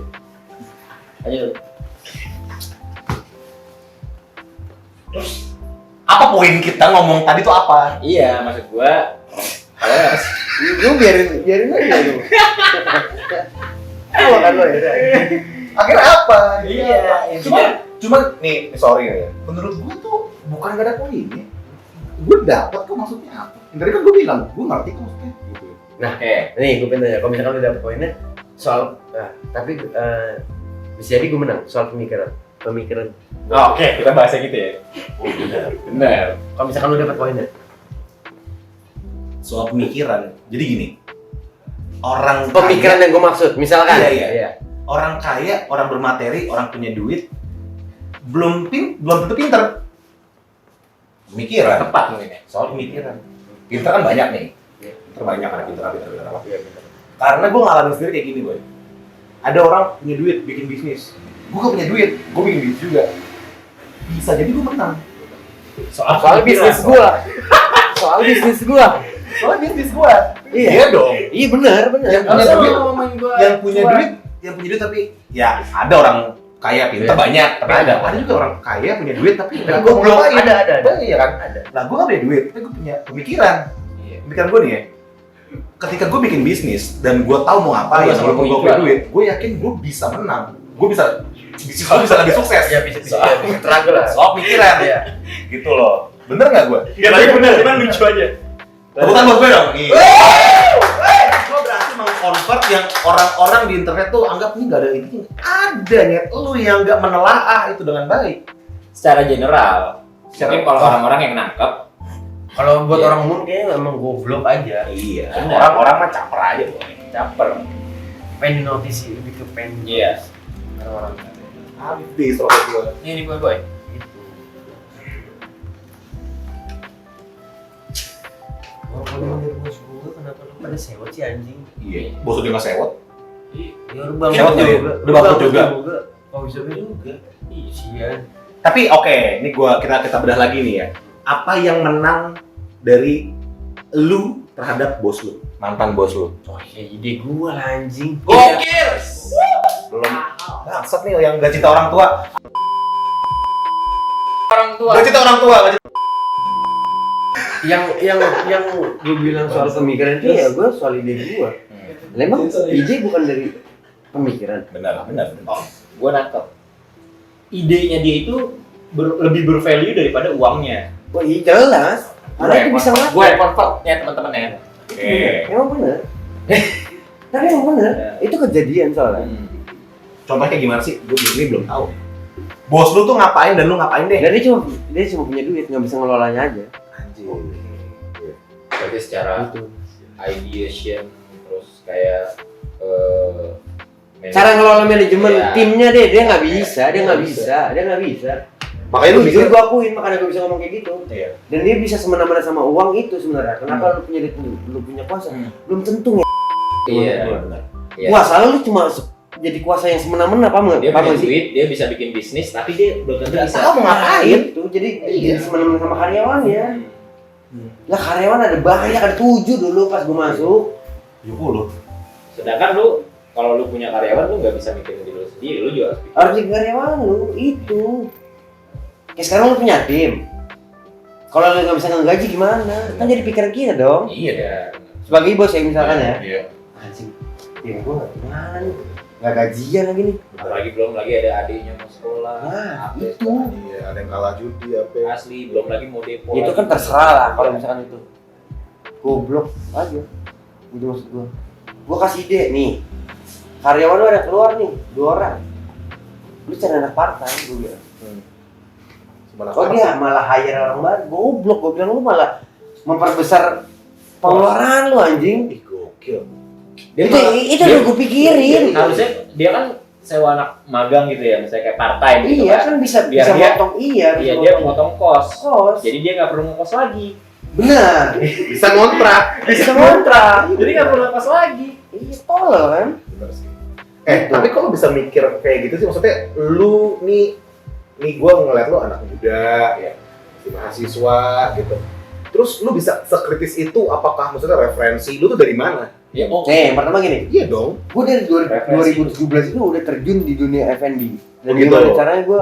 Ayo. Terus apa poin kita ngomong tadi tuh apa? Iya, maksud gua kalau Lu biarin aja lu. Apa kan lo ya? Akhirnya apa? Iya, Cuman nih sorry ya. Menurut gua tuh bukan gak ada poinnya. Gua dapat kok maksudnya apa? Tadi kan gua bilang, gua ngerti kok maksudnya. Gitu. Nah, nih gue pengen tanya, kalau misalkan lu dapet poinnya soal, tapi bisa jadi gue menang soal pemikiran. Oke, kita bahasnya gitu ya. Oh benar. Benar. Kalau misalkan lu dapet poinnya, Soal pemikiran. Jadi gini. Orang pemikiran yang gue maksud, misalkan. Iya. Orang kaya, orang bermateri, orang punya duit, belum tentu pinter. Pemikiran. Tepat mungkin ya. Soal pemikiran. Pinter kan banyak nih. Iya. Pinter banyak ada pinter apa. Karena gue ngalamin sendiri kayak gini boy. Ada orang punya duit bikin bisnis. Gue gak punya duit, gue bikin bisnis juga. Bisa jadi gue menang. Soal bisnis gue. Soal bisnis gue. Soalnya bisnis gue. Iya. Iya dong. Iya benar. Yang punya duit, yang punya duit tapi ya ada orang kaya pinter Iya. banyak, tapi Ada. ada juga orang kaya punya duit tapi Tapi nggak gue tahu belum ngapain. ada. Iya kan? Ada. Nah gue gak punya duit, tapi gue punya pemikiran. Iya. Pemikiran gue nih ya, ketika gue bikin bisnis dan gue tahu mau ngapain, Gua sama walaupun gue pemikiran. punya duit, gue yakin gue bisa menang. Gue bisa lebih sukses. Ya bisa struggle lah. Soal pikiran Iya. gitu loh. Bener nggak gue? Ya tapi benar, cuman lucu aja. Tepukan buat gue dong. Gue berhasil meng-convert yang orang-orang di internet tuh anggap ini nggak ada intinya. Ada nih, lu yang nggak menelaah itu dengan baik. Secara general, mungkin kalau orang-orang yang nangkep, Kalau buat Iya. orang umum kayaknya memang goblok aja. Iya. Bener. Orang-orang mah caper aja tuh. caper. Pengen notice sih, lebih ke pengen. Iya. Orang-orang Habis rokok gue. Ini boy. gitu. Kalau dari bos gue kenapa lu pada sewot sih anjing? Iya. Bos udah nggak sewot. Ya lu bang Sewot juga. Lu bangkrut juga. Oh bisa juga. Iya. Tapi oke, ini kita bedah lagi nih ya. Apa yang menang dari lu terhadap bos lu, mantan bos lu? Oh ya ide gua lah anjing. Gokil. Belum. Bangsat nih yang gak cinta orang tua. Orang tua. Gak cinta orang tua, gak cinta. yang gue bilang soal pemikiran itu ya gue soal ide gue. Memang ide bukan dari pemikiran. Benar. Oh, gue nangkep. Idenya dia itu lebih bervalue daripada uangnya. Wah iya jelas. Karena itu bisa ngatur. Gue convert ya teman-teman ya. Oke. Emang bener. Tapi emang bener. Itu kejadian soalnya. Contohnya gimana sih? Gue ini belum tahu. Bos lu tuh ngapain dan lu ngapain deh? Dan dia cuma punya duit, nggak bisa ngelolanya aja. Anjing. Berarti secara Gitu. ideation terus kayak Cara ngelola manajemen Iya. timnya dia nggak bisa. Makanya lu jujur bisa. gue akuin, makanya gue bisa ngomong kayak gitu. Iya. Dan dia bisa semena-mena sama uang itu sebenarnya. Kenapa lu punya duit, lu punya kuasa? Belum tentu ya. Iya. Benar. Iya. Kuasa lu cuma jadi kuasa yang semena-mena, paham Dia nggak? punya Paham sih? duit, dia bisa bikin bisnis, tapi dia belum tentu bisa. Tahu mau ngapain? Itu jadi semena-mena sama karyawannya. Lah karyawan ada banyak, ada 7 dulu pas gue masuk. 70. Sedangkan lu kalau lu punya karyawan lu nggak bisa mikirin diri lu sendiri, lu juga harus Harus jadi karyawan lu itu. Kayak sekarang lu punya tim. Kalau lu nggak bisa ngegaji gimana? Kan jadi pikiran kita dong. Iya dah. Sebagai bos ya misalkan ya. Iya. Anjing, tim gue gimana nih? Nggak gajian lagi nih. Apalagi belum lagi ada adiknya mau sekolah. Nah, apa itu. Iya, ada yang kalah judi apa. asli, belum lagi mau depo. Itu lagi. kan terserah lah kalau misalkan itu. Goblok aja. Itu maksud gue. Gue kasih ide nih. Karyawan lu ada keluar nih, 2 orang. Lu cari anak part-time, gue bilang. Oh dia malah hire orang baru, goblok. Gue bilang lu malah memperbesar pengeluaran lu anjing. Ih, gokil. Itu udah gue pikirin. Harusnya dia kan sewa anak magang gitu ya, misalnya kayak part time gitu Iya kan. kan bisa Biar bisa dia- motong Iya, dia memotong kos. kos. Jadi dia nggak perlu ngekos lagi. Benar. Bisa ngontrak. Bisa kontrak. Jadi nggak perlu ngekos lagi. Iya tolol kan. Benar sih. Tapi kalau bisa mikir kayak gitu sih, maksudnya lu nih gua ngeliat lu anak muda ya, masih mahasiswa gitu. Terus lu bisa sekritis itu, apakah maksudnya referensi lu tuh dari mana? Ya, oh. Yang pertama gini, Iya dong. gue dari Referensi. 2017 itu udah terjun di dunia F&B. Dan Oh, gitu. gimana caranya gue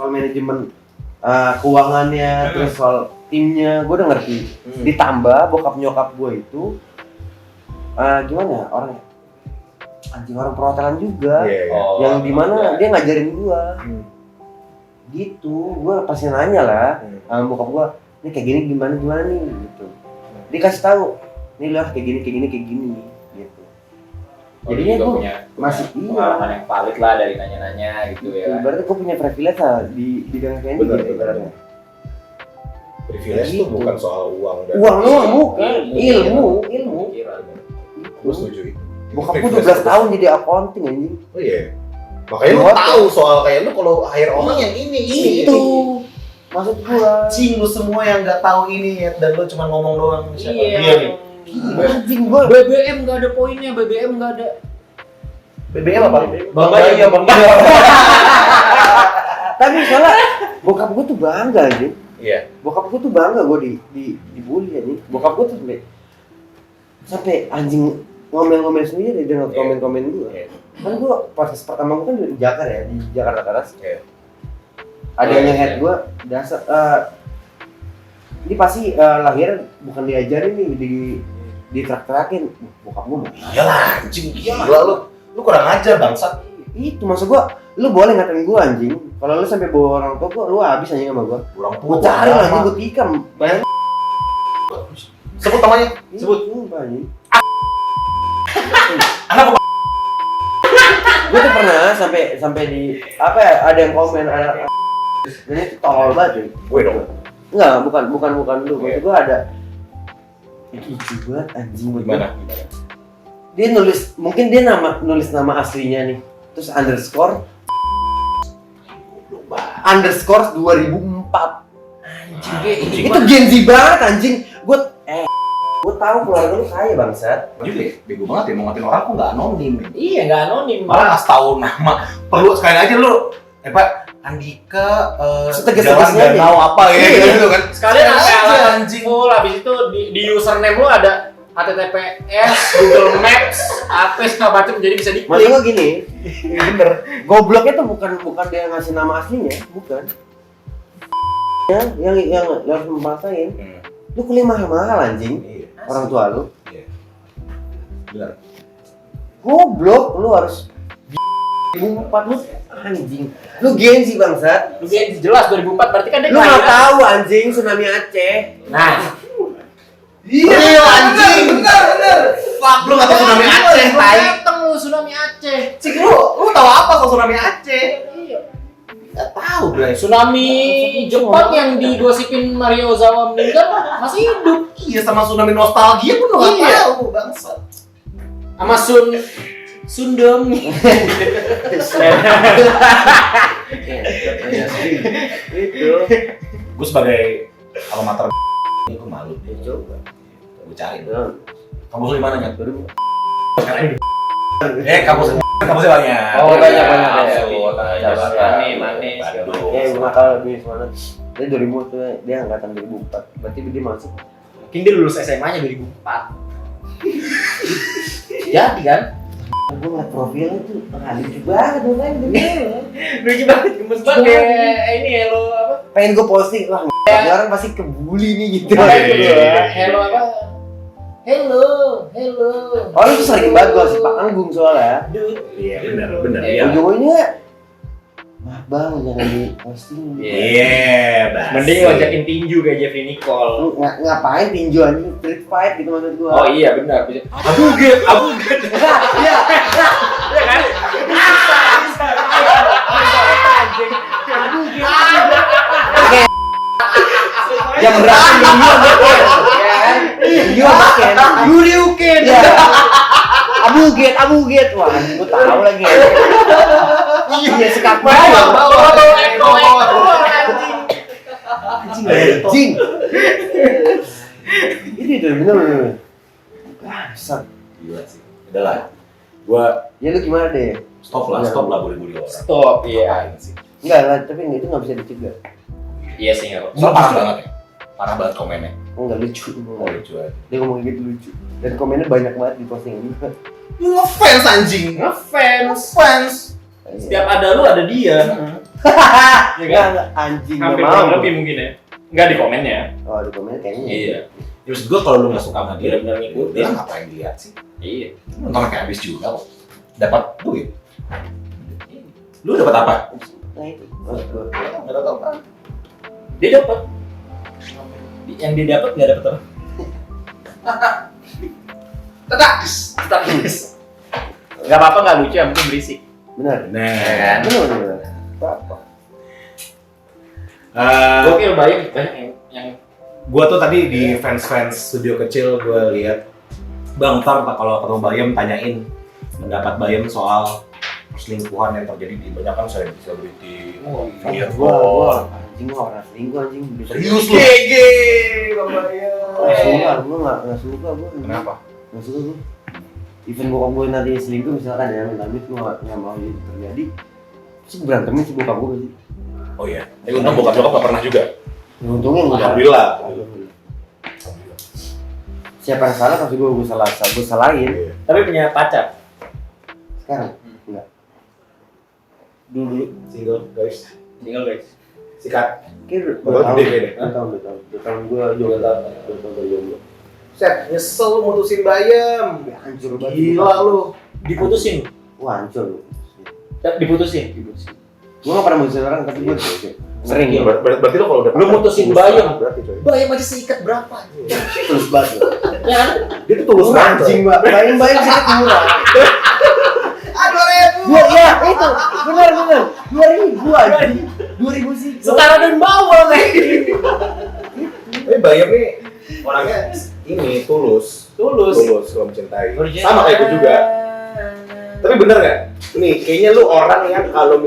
manajemen keuangannya, terus soal timnya, gue udah ngerti. Ditambah bokap nyokap gue itu gimana ya, orangnya anjing orang perhotelan juga, Iya. Oh, yang dimana iya. dia ngajarin gue. Hmm. Gitu, gue pasti nanya lah sama bokap gue, ini kayak gini gimana nih gitu. Dikasih tahu, nih lah kayak gini gitu. Oh, Jadinya dia juga gue punya masih pengalaman yang valid lah dari nanya-nanya gitu ya. Berarti gue punya privilege lah di bidang F&B Bener, gitu bener. ibaratnya. Privilege Gitu. tuh bukan soal uang dan Uang doang bukan, ilmu. Pikiran. Gue setuju itu. Bokap gue 12 tahun jadi accounting anjing. Oh iya. Makanya lu Buat- tahu soal kayak lu kalau hire orang yang ini. Itu maksud gua. Anjing lu semua yang nggak tahu ini ya, dan lu cuma ngomong doang. Siapa Iya. dia nih? Anjing gua. BBM nggak ada poinnya, BBM nggak ada. BBM apa? Bang Bayu, Bang Bayu. Tapi soalnya bokap gua tuh bangga anjing. Iya. Bokap gua tuh bangga gua dibully anjing. Bokap gua tuh sampai anjing ngomel-ngomel sendiri dengan komen-komen gua. Iya. Kan gua proses pertama gua kan di Jakarta ya, di Jakarta Keras. Iya. Ada yang nge-head gua dasar ini pasti lahir bukan diajarin nih di trak-trakin. Bokap gua mau. Iyalah, anjing gila lu. Lu kurang ajar bangsat. Itu maksud gua, lu boleh ngatain gua anjing. Kalau lu sampai bawa orang tua gua, lu habis anjing sama gua. Kurang Gua cari anjing, gua tikam. Bayang Sebut namanya. sebut sumpah anjing. Anak Gua tuh pernah sampai di apa ya, ada yang komen ada ini tuh tolol banget cuy. gue dong. Enggak, bukan lu. Maksud gua ada itu lucu banget anjing buat gua. Gimana? Dia mungkin dia nulis nama aslinya nih. Terus underscore 2004. Anjing, Itu Gen Z banget anjing. Gue tahu keluarga lu kaya bangsat. Juga ya, bego banget ya, mau ngatain orang kok nggak anonim. Iya, nggak anonim. Malah nggak tahu nama. Perlu sekali aja lu, Pak Andika, Setegas-tegasnya Jalan Danau apa ya, Iya. gitu kan. Sekalian Aja, sampai alasan anjing. full, habis itu di username lu ada HTTPS, Google Maps, apa segala macam, jadi bisa Maksud diklik. gue gini, Bener. gobloknya tuh bukan dia ngasih nama aslinya, bukan. Ya, yang harus mempaksain. Lu kuliah mahal-mahal anjing. Iya. Orang tua lu. Iya. Benar. Goblok, lu harus 2004 lu anjing. Lu gengsi bangsat. Lu Gen Z jelas 2004 berarti kan dia Lu nggak kelahiran. tahu anjing tsunami Aceh. Nah, Iya anjing. Benar. Fuck lu enggak tahu tsunami Aceh, tai. dateng lu tsunami Aceh. Cik lu tahu apa soal tsunami Aceh? Iya. Enggak tahu, Bray. Tsunami Jepang yang digosipin Mario Ozawa meninggal masih hidup. Iya sama tsunami nostalgia pun lu enggak Iya. tahu, bangsat. Sama Sundem. Itu. Gue sebagai alma mater gue malu deh. Coba. Gue cari. Nah, Kampus lu di mana Nyat? Kampusnya banyak. Oh, banyak. Manis. Bandung. ya gue nggak tahu lebih mana. Dia 2000 tuh, dia angkatan 2004. Berarti dia masuk. Mungkin dia lulus SMA-nya 2004. Jadi kan? Gue ngeliat profilnya tuh, lucu banget tuh kan. Lucu banget, gemes banget kayak ini hello apa? Pengen gue posting, wah ini orang pasti kebuli nih gitu. Hello apa? Hello. Orang tuh sering banget gue sih panggung soalnya. Iya benar. Iya. Ujung-ujungnya, maaf bang jangan di posting. Iya, Mending ngajakin tinju kayak Jeffrey Nicole. Lu ngapain tinju anjing street fight gitu maksud gue. Oh iya benar. Abu get. Iya. Iya kan? Jam berapa Yu makan? Yuri Uken. Abu get. Wah, gue tahu lagi. Iya sekak banget. Anjing. Ini tuh bener. Bangsat. Gila sih. Udah lah. Gua Ya lu gimana deh? stop lah bully orang. Stop iya. Ngapain sih? Enggak lah, tapi itu nggak bisa dicegah. Iya sih enggak. Soalnya parah banget ya. Parah banget komennya. Enggak lucu. Oh lucu aja. Dia ngomong gitu lucu. Dan komennya banyak banget di postingan juga. Lu ngefans anjing. Ngefans. Setiap ada lu ada dia. Ya kan? Enggak, anjing Hampir nggak kurang mau. lebih mungkin ya. Enggak di komennya. Oh, di komennya kayaknya. Iya. Ya maksud gua kalau lu nggak suka sama dia, Benar-benar ngikutin. dia ngapain lihat sih? Iya. Nonton kayak habis juga kok. Dapat duit. Lu dapat apa? Nah itu. Maksud gua. Enggak dapat apa. Dia dapat. Yang dia dapat enggak dapat apa? Tetakis. Enggak apa-apa enggak lucu, yang penting berisik. Benar. Nah, Benar. Apa? Gokil banyak yang Gua tuh tadi di fans studio kecil gua lihat Bang, ntar kalau ketemu Bayem tanyain pendapat Bayem soal perselingkuhan yang terjadi di banyak kan selebriti. Iya, Gua anjing gua orang selingkuh anjing. Serius lu? GG Bang Bayem. Gua nggak suka gua. Kenapa? Nggak suka gua. Even bokap gue nanti selingkuh misalkan ya, amit gua nggak mau itu terjadi. Terus gua berantemin sih bokap gua sih. Oh iya. Tapi untung bokap nggak pernah juga. Ya, untungnya enggak. Alhamdulillah. Siapa yang salah pasti gua salahin. Tapi punya pacar. Sekarang enggak. Dulu single guys. Single guys. Sikat. Kayak Bapak gede kayaknya. 2 tahun gua jomblo. 2 tahun gua jomblo. Set, nyesel lu mutusin Bayem. Ya, hancur banget. Gila lu. Diputusin. Wah, hancur lu. Diputusin. Gua nggak pernah mutusin orang tapi gua sering ya. Berarti lu kalau udah Lu mutusin Bayem. berarti coy. Bayem aja seikat berapa? Terus banget. Ya kan? Dia tuh tulus banget. Anjing, Mbak. Bayang sih murah. Aduh, ribu. Gua ya itu. Benar. 2000 anjing. 2000 sih. Setara dan bawang Tapi Bayem nih orangnya ini tulus kalau mencintai. Sama kayak gue juga. Tapi bener nggak? Nih, kayaknya lu orang yang kalau lu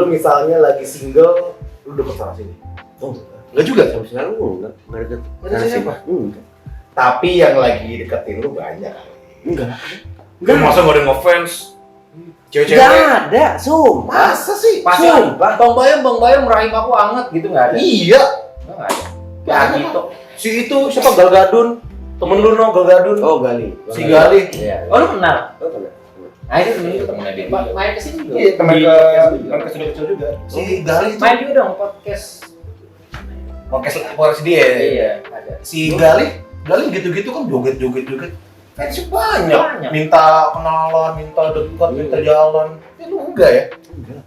misalnya lagi single, lu deket sama sini. Oh, enggak juga. Sampai sekarang gua enggak deket. Nggak ada siapa? Enggak. Tapi yang lagi deketin lu banyak. Enggak. Lu masa nggak ada ngefans? Cewek-cewek? Enggak ada, sumpah. Masa sih? Sumpah. Bang Bayem rahim aku hangat gitu nggak ada. Iya. Nggak ada. Kayak gitu. Si itu siapa Gal Gadun? Temen lu no Gal Gadun? Oh, Gali. Si Gali. Iya. Oh lu kenal? Oh, kenal. Nah itu temen itu Temennya dia. main kesini juga. Iya, temen Di ke podcast juga. studio kecil juga. Si Gali itu. Main juga dong podcast. podcast dia. Iya, ada. Si Gali gitu-gitu kan joget. Fansnya banyak. Minta kenalan, minta dekat, minta jalan. Ya lu enggak ya? Enggak.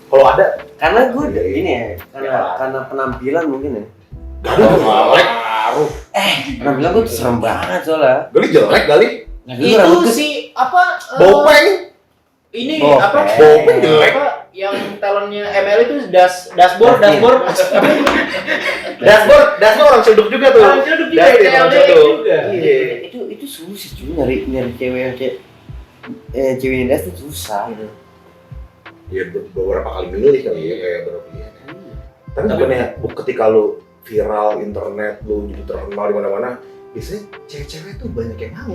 Kalau ada, Karena gue ini ya, karena penampilan mungkin ya. Gali jelek. Penampilan gue serem banget soalnya. Gali jelek, Gali. Nah, dulu rambut Itu gue si apa? Bopeng. Ini Bopeng. apa? Bopeng jelek. Apa yang talentnya ML itu dashboard. Dashboard orang ceduk juga tuh. Orang ceduk juga, Dari kayak orang LDX ceduk. juga. Iya. itu susah cuy nyari cewek yang kayak cewek yang itu susah. Ya beberapa kali milih kali ya, kayak beberapa pilihan. Tapi bukannya ketika lu viral internet, lu jadi terkenal di mana-mana, biasanya cewek-cewek tuh banyak yang mau.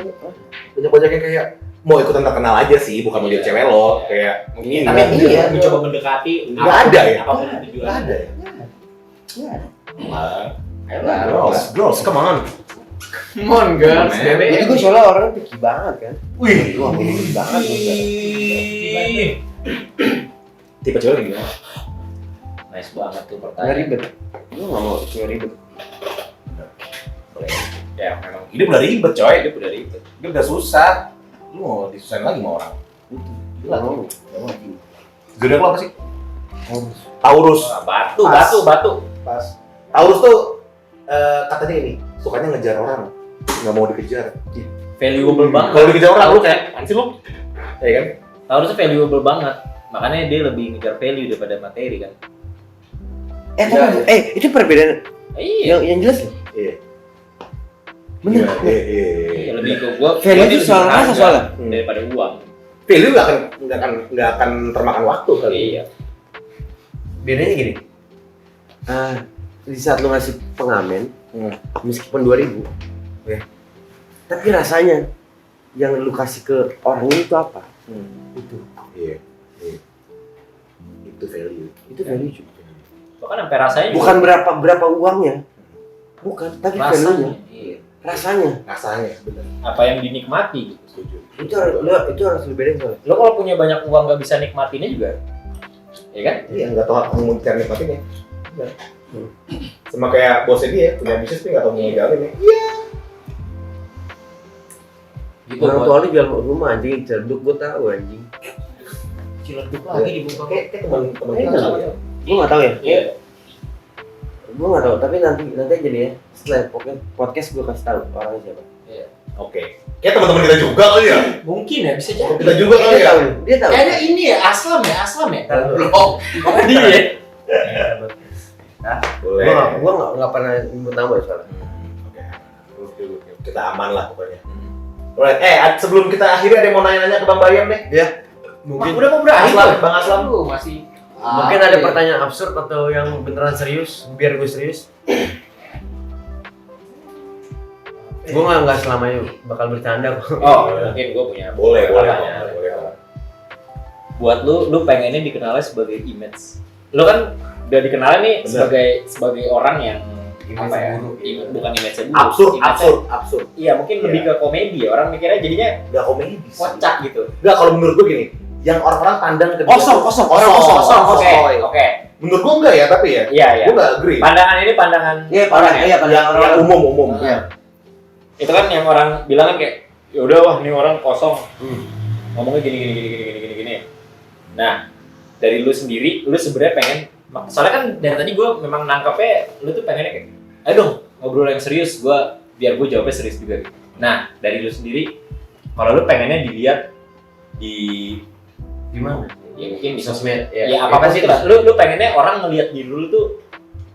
Banyak yang kayak mau ikutan terkenal aja sih, bukan mau jadi cewek lo. Kayak mungkin Tapi Iya. mencoba mendekati. Nggak ada ya? Apapun yang tujuan. nggak ada ya. Ayolah. Girls, come on. Come on girls, Man. bebe. Jadi gue soalnya orangnya picky banget kan. Wih, Wah, picky banget gue. tipe cewek kayak gimana? Nice banget tuh Nggak pertanyaan. ribet. Gue nggak mau cewek ribet. Boleh. Ya memang Hidup udah ribet coy, hidup udah ribet. hidup udah susah. Lu mau disusahin lagi sama orang? Itu. Gila. Nggak mau. Zodiak lo apa sih? Harus. Taurus. Wah, batu, Pas. batu. Pas. Taurus tuh katanya ini sukanya ngejar orang, nggak mau dikejar. Valuable banget. Kalau dikejar orang lu kayak anjir lu, ya kan? Taurus tuh valuable banget. Makanya dia lebih ngejar value daripada materi kan. Itu perbedaan Iya. yang jelas nih. Iya. Bener. Iya, lebih ke gua Value ini itu soal lebih rasa harga soalnya. daripada uang. Value nggak akan termakan waktu kali. Iya. Bedanya gini. Di saat lu ngasih pengamen, meskipun 2.000, ya, tapi rasanya yang lu kasih ke orang itu apa? Itu. Iya. Itu value. Itu value juga. Bahkan sampai rasanya Bukan berapa uangnya. Bukan, tapi value-nya. Iya. Rasanya. Rasanya benar. Apa yang dinikmati gitu. Setuju. Itu harus lu bedain soalnya. Lo kalau punya banyak uang nggak bisa nikmatinnya juga, ya kan? Iya, nggak tahu mau cara nikmatinnya. Benar. Sama kayak bosnya dia punya bisnis tapi nggak tahu mau ngejalaninnya. Gitu. Orang buat- tua lu jual rumah anjing, cerduk gua tahu anjing. Ciledug lagi dibuka. Kayak teman Iya, kita iya. ya. Gua nggak tahu ya. Iya. Gua nggak tahu, tapi nanti aja deh ya. Setelah podcast gua kasih tahu orangnya siapa. Oke. Kayak teman-teman kita juga kali ya. Mungkin ya bisa jadi. Kita juga kali Dia ya. tahu, dia tahu. Kayaknya ini ya Aslam ya. Oh, Dia ya. boleh. Gua nggak pernah nyebut nama soalnya. Oke. Kita aman lah pokoknya. Alright, sebelum kita akhiri ada yang mau nanya-nanya ke Bang Bayam deh. Mungkin udah mau berakhir. Aslam, Bang Aslam. Lu masih. Mungkin ada pertanyaan absurd atau yang beneran serius, biar gue serius. Gue nggak selamanya bakal bercanda kok. Oh, mungkin gue punya. Boleh. pertanyaan. Buat lu pengennya dikenalnya sebagai image. Lu kan udah dikenalnya nih Bener. sebagai orang yang apa ya? Bukan image buruk. Absurd. Iya, mungkin lebih ke komedi ya. Orang mikirnya jadinya Gak komedi sih. kocak gitu. Gak, kalau menurut gue gini, yang orang-orang pandang ke dia Kosong. Oke. Menurut gue enggak ya, tapi ya. Iya. Gue gak agree. Pandangan ini pandangan orang ya. Yang umum. Iya. Itu kan yang orang bilang kan kayak, ya udah wah ini orang kosong. Ngomongnya gini. Nah, dari lu sendiri, lu sebenarnya pengen, soalnya kan dari tadi gue memang nangkepnya, lu tuh pengennya kayak, ayo dong ngobrol yang serius, biar gue jawabnya serius juga. Nah, dari lu sendiri, kalau lu pengennya dilihat di Gimana? ya mungkin di Sosmed. ya apa sih lah. Lu pengennya orang ngelihat diri lu tuh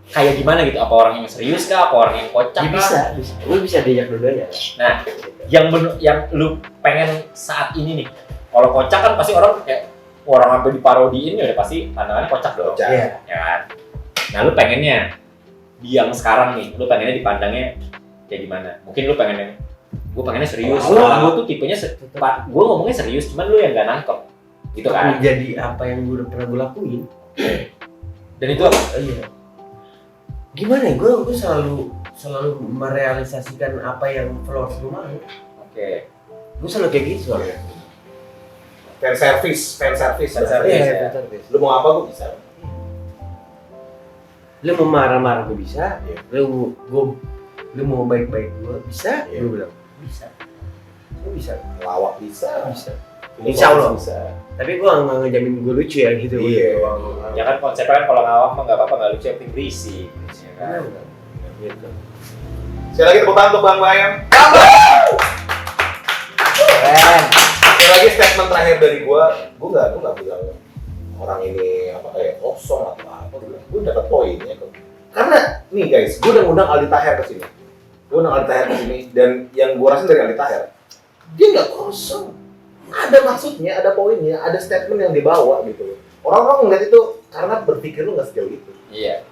kayak gimana gitu? Apa orang yang serius kah? Apa orang yang kocak Ya, kah? bisa. Lu bisa diajak dua-duanya. Nah, yang lu pengen saat ini nih, kalau kocak kan pasti orang kayak orang sampai diparodiin ya udah pasti pandangannya kocak dong. Kocak. Iya. Ya kan? Nah, lu pengennya di yang sekarang nih, lu pengennya dipandangnya kayak gimana? Mungkin lu pengennya, gue pengennya serius. Gue tuh tipenya, gue ngomongnya serius, cuman lu yang gak nangkep, gitu kan? Jadi apa yang gue udah pernah gue lakuin. Dan itu Iya. Gimana ya? Gue selalu merealisasikan apa yang followers gue mau. oke. Gue selalu kayak gitu soalnya. Fan service. Fan service. Iya, ya. betul. Lu mau apa gue bisa. Lu mau marah-marah gue bisa, Iya. lu mau baik-baik gue bisa, Iya. gue bilang bisa. Gue bisa. Lawak bisa. Insya Allah. Bisa. Tapi gue nggak ngejamin gue lucu ya gitu. Iya. Ya kan konsepnya kan kalau ngawak mah nggak apa-apa, nggak lucu, yang penting berisik. Ya kan? Gitu. Sekali lagi tepuk tangan untuk Bang Bayam. Keren. Sekali lagi statement terakhir dari gua nggak bilang orang ini apa kayak kosong atau apa, gua dapat poinnya kok. Karena nih guys, gua udah ngundang Aldi Taher ke sini. Dan yang gua rasain dari Aldi Taher, dia nggak kosong. Ada maksudnya, ada poinnya, ada statement yang dibawa gitu. Orang-orang ngeliat itu karena berpikir lu nggak sejauh itu. Iya.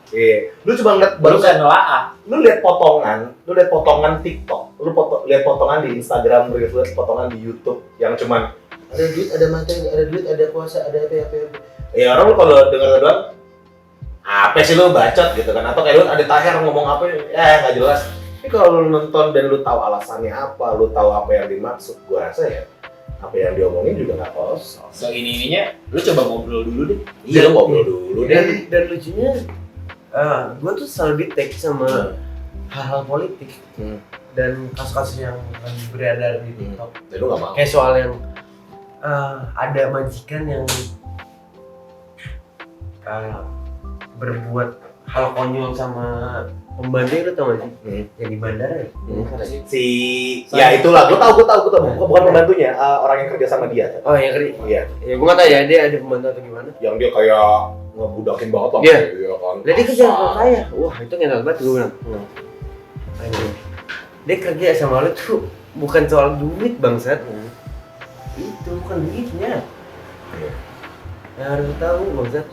Lu cuma ngeliat Baru kan nelaah. lu lihat potongan TikTok, lihat potongan di Instagram, lihat potongan di YouTube yang cuman ada duit, ada materi, ada duit, ada kuasa, ada apa. Ya orang lu kalau dengar doang, apa sih lu bacot gitu kan? Atau kayak lu ada Taher ngomong apa, ya nggak jelas. Tapi kalau lu nonton dan lu tahu alasannya apa, lu tahu apa yang dimaksud, gua rasa ya apa yang diomongin juga nggak kosong. So ininya, lu coba ngobrol dulu deh. Iya, lu ngobrol dulu deh. Dan lucunya, gue tuh selalu di-tag sama hal-hal politik dan kasus-kasus yang lagi beredar di TikTok. Dan lu nggak mau. Kayak soal yang ada majikan yang berbuat hal konyol sama pembantu, lu tau gak sih? Yang di bandara ya? Ya itulah, gua tahu. Bukan pembantunya, orang yang kerja sama dia. Oh yang kerja? Iya. Ya gue gak tau ya, dia ada pembantu atau gimana. Yang dia kayak ngebudakin banget lah. Iya. Iya kan. Lah dia kerja sama saya, wah itu ngentot banget gue bilang. Anjing. Dia kerja sama lu tuh bukan soal duit bangsat. Itu bukan duitnya. Yang harus lu tahu bangsat.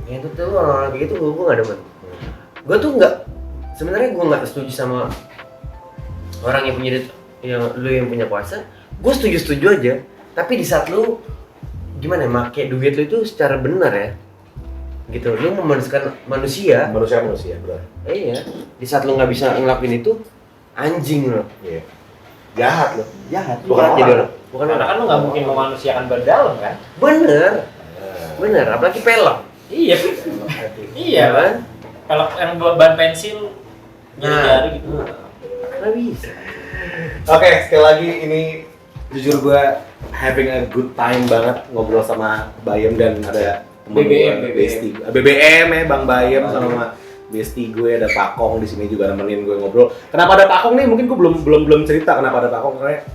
Yang itu tuh orang-orang kayak gitu gue gak demen. Gue tuh sebenarnya gue nggak setuju sama orang yang punya duit, yang punya kuasa. Gue setuju aja. Tapi di saat lu gimana ya, make duit lu itu secara benar ya, gitu. Lu memanusiakan manusia. Manusia, benar. Iya. Di saat lu nggak bisa ngelakuin itu, anjing lu. Iya. Jahat lo. Jahat. Bukan Jahat orang. jadi orang. Bukan Karena orang. kan lu nggak mungkin memanusiakan berdalam kan? Bener. Apalagi pelek. Iya. Iya kan? Kalau yang ban pensil jari-jari gitu. Nggak bisa. Oke, sekali lagi ini jujur gue having a good time banget ngobrol sama Bayem dan ada temen BBM, gue, Besti. BBM ya, Bang Bayem sama Besti gue, ada Pakong di sini juga nemenin gue ngobrol. Kenapa ada Pakong nih? Mungkin gue belum cerita kenapa ada Pakong, karena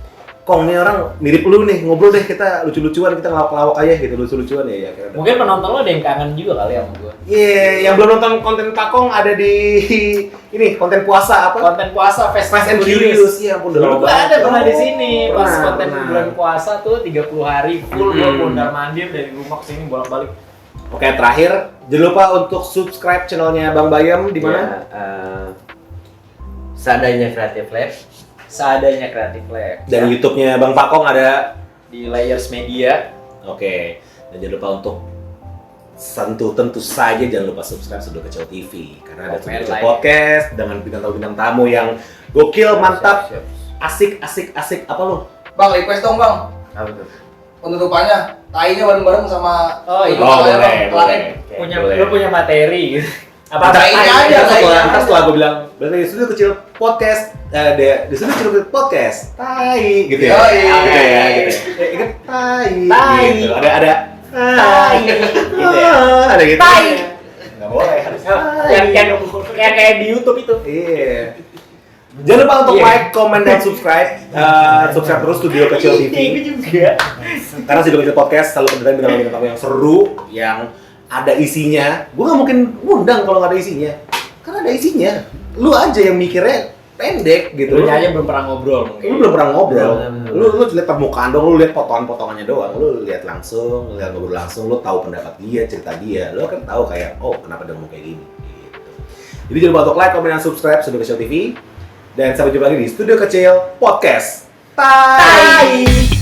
Kong nih orang mirip lu nih, ngobrol deh kita lucu-lucuan, kita ngelawak-lawak aja gitu, lucu-lucuan ya. Mungkin penonton lo ada yang kangen juga kali sama gue. Yang belum nonton konten Pakong ada di ini konten puasa apa? Konten puasa Fast and Furious. Iya, ampun udah lama Gue ada pernah di banget. sini pas Pernah, konten pernah. bulan puasa tuh 30 hari full gue mondar mandir dari rumah ke sini bolak-balik. Oke, terakhir jangan lupa untuk subscribe channelnya Bang Bayem di mana? Seadanya Creative Lab. Seadanya Creative Lab. Dan YouTube-nya Bang Pakong ada. Di Layers Media. Oke. Dan jangan lupa untuk tentu saja jangan lupa subscribe Sudut Kecil TV karena ada Komen, Sudut Kecil like. Podcast dengan bintang tamu yang gokil, mantap, asik apa lu? Bang, request dong bang. Apa tuh? Penutupannya, tainya bareng-bareng sama. Oh, iya. penutupannya, Bang. Kelarin. Boleh. Lu punya materi gitu. Apa Tainya aja, tainya. Setelah gue bilang berarti Sudut Kecil Podcast, di Sudut Kecil Podcast, tai gitu ya. Yoi. Gitu ya, gitu. Ingat tai. Tai. Gitu. Ada Tai. gitu ya. Ada gitu. Tai. Enggak boleh, harus Kayak di YouTube itu. Iya. Jangan lupa untuk like, comment, dan subscribe. Subscribe terus Studio Kecil TV. juga. Karena Studio Kecil Podcast selalu kedatangan bintang tamu yang seru, yang ada isinya. Gue nggak mungkin ngundang kalau nggak ada isinya. Karena ada isinya. Lu aja yang mikirnya pendek gitu. Lu aja belum pernah ngobrol mungkin. Lu belum pernah ngobrol. Bener. Lu lihat permukaan dong, lu lihat potongan-potongannya doang. Lu lihat langsung, lihat ngobrol langsung, lu tahu pendapat dia, cerita dia. Lu akan tahu kayak, oh kenapa dia ngomong kayak gini. Gitu. Jadi jangan lupa untuk like, comment, dan subscribe Studio Kecil TV. Dan sampai jumpa lagi di Studio Kecil Podcast. Tai.